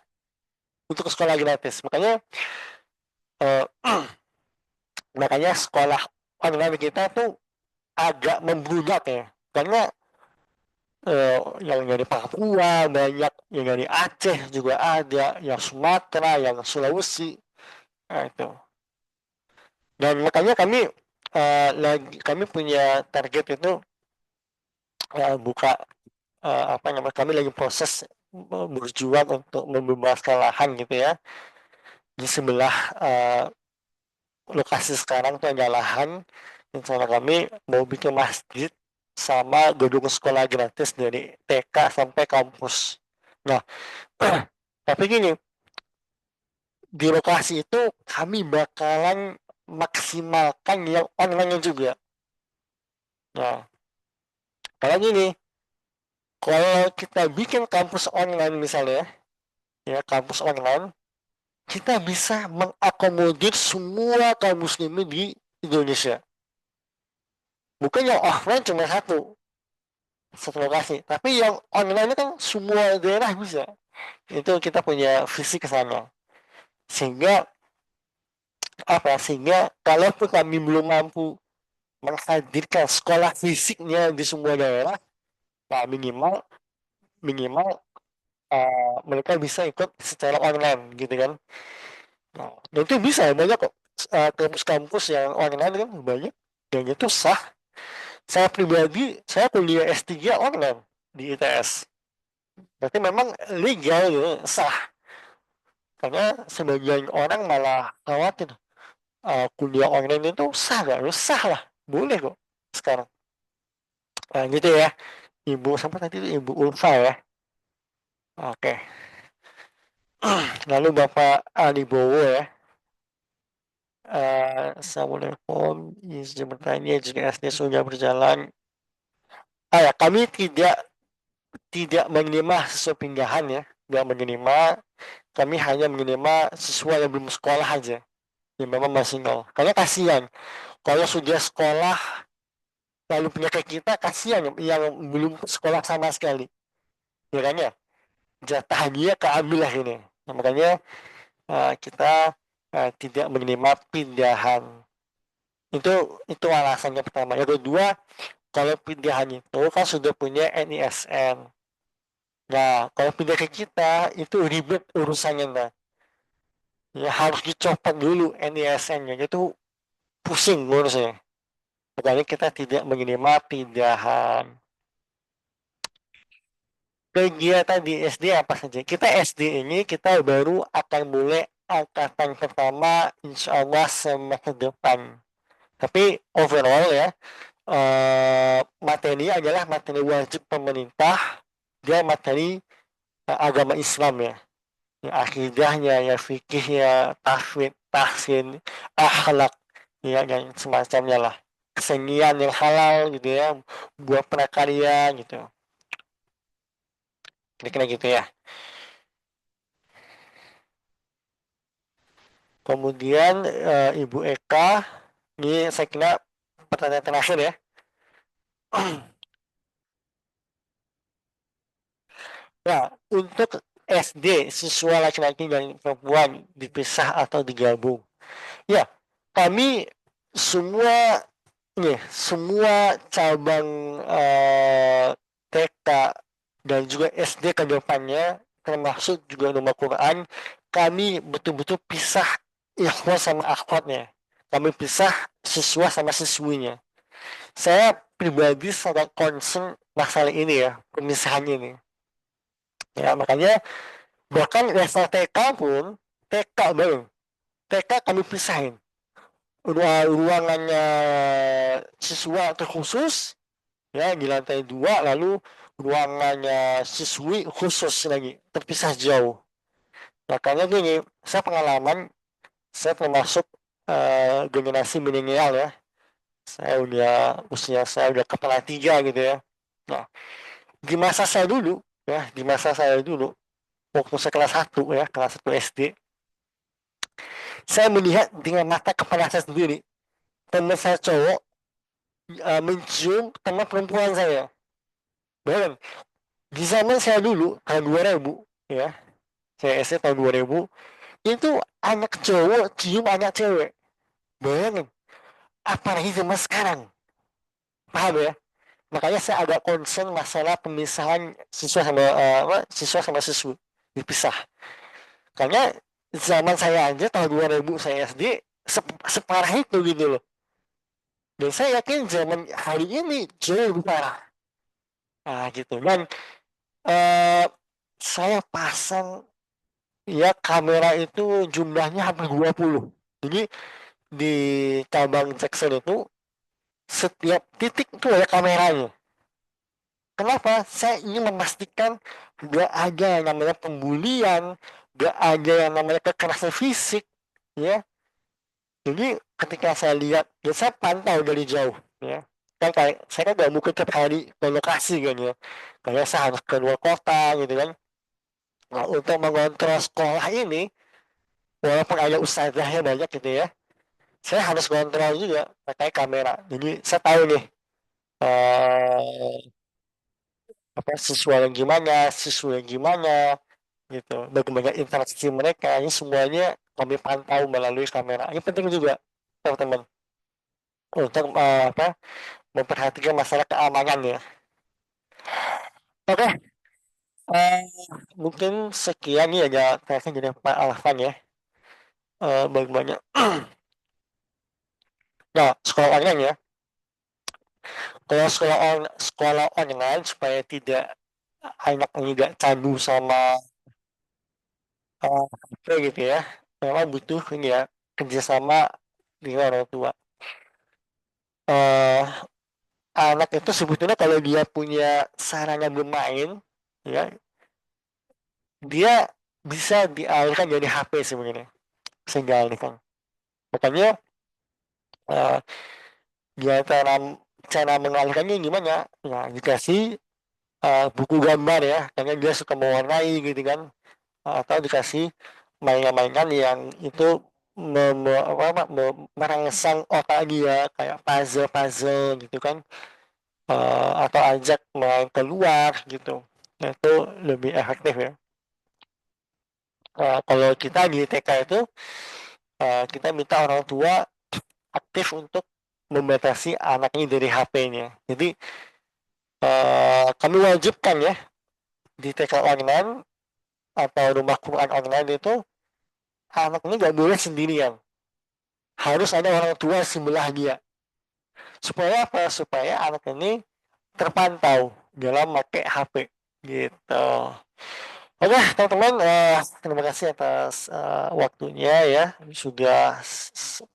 untuk sekolah gratis. Eh, makanya sekolah online kita tuh agak membludak ya. Karena yang dari Papua banyak, yang dari Aceh juga ada, yang Sumatera, yang Sulawesi, nah, itu. Dan makanya kami lagi kami punya target itu buka apa namanya, kami lagi proses berjuang untuk membebaskan lahan gitu ya di sebelah lokasi sekarang tuh ada lahan. Rencana kami mau bikin masjid sama gedung sekolah gratis dari TK sampai kampus. Nah, tapi gini, di lokasi itu kami bakalan maksimalkan yang online juga. Nah, kalau gini, kalau kita bikin kampus online misalnya, ya kampus online, kita bisa mengakomodir semua kaum muslimin di Indonesia. Bukan yang offline cuma satu lokasi, tapi yang online itu kan semua daerah bisa. Itu kita punya visi ke sana. Sehingga sehingga kalaupun kami belum mampu menghadirkan sekolah fisiknya di semua daerah, nah minimal minimal mereka bisa ikut secara online gitu kan. Nah, dan itu bisa banyak kok, kampus-kampus yang online kan banyak, dan itu sah. Saya pribadi, saya kuliah S3 online di ITS. Berarti memang legal gitu, sah. Karena sebagian orang malah khawatir, kuliah online itu sah gak? Ya, sah lah, boleh kok sekarang. Nah, gitu ya. Ibu sampai tadi itu Ibu Ulfa ya. Oke. Lalu Bapak Ali Bowo ya. Assalamualaikum. Izin bertanya jika SD sudah berjalan. Ya, kami tidak tidak menerima siswa pindahan ya. Tidak menerima. Kami hanya menerima siswa yang belum sekolah aja. Yang memang masih nol. Karena kasihan. Kalau sudah sekolah lalu pindah ke kita, kasihan yang belum sekolah sama sekali. Ya kan ya? Jatah dia keambil lah ini. Nah, makanya kita tidak menerima pindahan. Itu alasannya pertama. Yang kedua, kalau pindahan itu kan sudah punya NISN. Nah, kalau pindah ke kita itu ribet urusannya, nah. Ya harus dicopot dulu NISN-nya. Itu pusing ngurusnya. Makanya kita tidak menerima pindahan. Kegiatan di SD apa saja? Kita SD ini kita baru akan mulai angkatan pertama insya Allah semester depan. Tapi overall ya, materi adalah materi wajib pemerintah dan materi agama Islam ya. Ya akidahnya, ya fikihnya, tafsir, tahsin, akhlak, ya dan semacamnya lah. Kesenian yang halal gitu ya, buat prakarya gitu. Kira-kira gitu ya. Kemudian Ibu Eka, ini saya kira pertanyaan terakhir ya. Ya, untuk SD, siswa laki-laki dan perempuan dipisah atau digabung. Ya, kami semua semua cabang TK dan juga SD ke depannya, termasuk juga nomor Quran, kami betul-betul pisah ikhwan sama akhwatnya. Kami pisah siswa sama siswinya. Saya pribadi sangat concern masalah ini ya, pemisahan ini. Ya, makanya bahkan level TK pun, TK baru, TK kami pisahin. Ruangannya siswa terkhusus, ya di lantai 2, lalu ruangannya siswi khusus lagi, terpisah jauh. Makanya gini, saya pengalaman, saya termasuk generasi milenial ya. Usia saya udah kepala tiga gitu ya. Nah, di masa saya dulu, waktu saya kelas 1 ya, kelas 1 SD, saya melihat dengan mata kepala saya sendiri, teman saya cowok mencium teman perempuan saya. Bayangin, di zaman saya dulu, tahun 2000, ya, saya SD tahun 2000, itu anak cowok cium anak cewek. Bayangin, apalagi zaman sekarang. Paham ya? Makanya saya agak concern masalah pemisahan siswa sama siswi. Dipisah. Karena zaman saya aja tahun 2000 saya SD separah itu gitu loh. Dan saya yakin zaman hari ini jauh lebih parah. Nah, gitu. Dan eh, saya pasang ya kamera itu jumlahnya hampir 20. Jadi di cabang Jackson itu setiap titik itu ada kameranya. Kenapa? Saya ingin memastikan gak ada yang namanya pembulian, gak ada yang namanya kekerasan fisik, ya. Jadi ketika saya lihat, ya saya pantau dari jauh, ya. Kan kayak saya kan gak mungkin tiap hari ke lokasi kan ya, kayak saya harus ke luar kota gitu kan. Nah, untuk mengontrol sekolah ini, walaupun ada ustazahnya banyak gitu ya, saya harus kontrol juga pakai kamera. Jadi saya tahu nih eh, apa siswa yang gimana, siswa yang gimana, gitu. Bagaimana interaksi mereka, ini semuanya kami pantau melalui kamera. Ini penting juga, teman-teman, untuk apa memperhatikan masalah keamanan ya. Oke, eh, mungkin sekian nih ada saya jadi Pak Alvan ya. Bagaimana? Nah, sekolah online ya. Kalau sekolah online supaya tidak anak ini tidak candu sama HP gitu ya, memang butuh ini ya kerjasama dengan orang tua. eh Anak itu sebetulnya kalau dia punya sarana bermain, ya dia bisa dialihkan dari HP sebenarnya, bisa dialihkan. Makanya eh, dia cara mengalihkannya gimana? Ya dikasih buku gambar ya, karena dia suka mewarnai gitu kan. Atau dikasih mainan-mainan yang itu merangsang otak dia kayak puzzle-puzzle gitu kan. Atau ajak main keluar gitu. Nah, itu lebih efektif ya. Kalau kita di TK itu kita minta orang tua aktif untuk membatasi anaknya dari HP-nya. Jadi kami wajibkan ya di TK online atau rumah Quran online itu anak ini nggak boleh sendirian, harus ada orang tua sebelah dia. Supaya apa? Supaya anak ini terpantau dalam pakai HP gitu. Oke, teman-teman, terima kasih atas waktunya ya. Sudah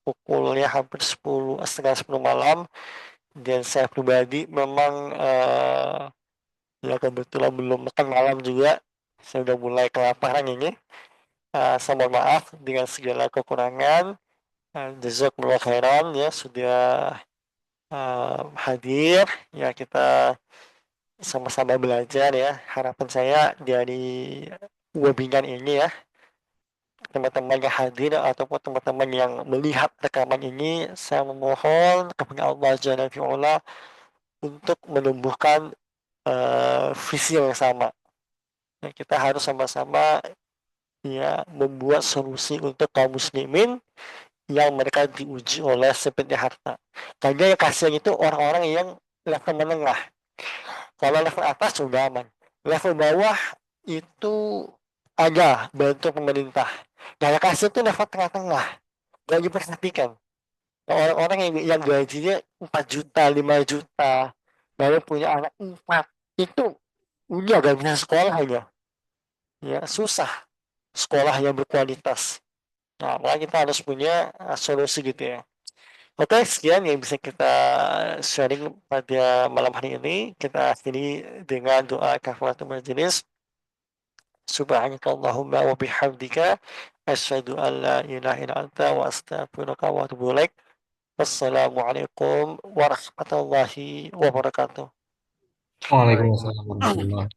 pukulnya hampir 10, setengah 10 malam, dan saya pribadi memang ya kebetulan belum makan malam juga. Saya udah mulai kelaparan ini. Saya mohon maaf dengan segala kekurangan. Jazakumullah khairan ya sudah hadir. Ya kita sama-sama belajar ya. Harapan saya dari webinar ini ya, teman-teman yang hadir ataupun teman-teman yang melihat rekaman ini, saya memohon kepada Allah Jalla fi'ula untuk menumbuhkan visi yang sama. Ya, kita harus sama-sama ya membuat solusi untuk kaum muslimin yang mereka diuji oleh seperti harta. Karena yang kasihan itu orang-orang yang level menengah. Kalau level atas sudah aman. Level bawah itu ada bantu pemerintah. Nah, yang kasihan itu level tengah-tengah. Gak diperhatikan. Orang-orang yang gajinya 4 juta, 5 juta, baru punya anak 4, itu udah gak bisa sekolah aja. Ya, susah sekolah yang berkualitas. Nah, makanya kita harus punya solusi gitu ya. Oke, sekian yang bisa kita sharing pada malam hari ini. Kita akhiri dengan doa kafaratul majelis. Subhanakallahumma wa bihamdika asyhadu an la ilaha illa anta wa astaghfiruka wa atubu ilaik. Wassalamualaikum warahmatullahi wabarakatuh. Waalaikumsalam warahmatullahi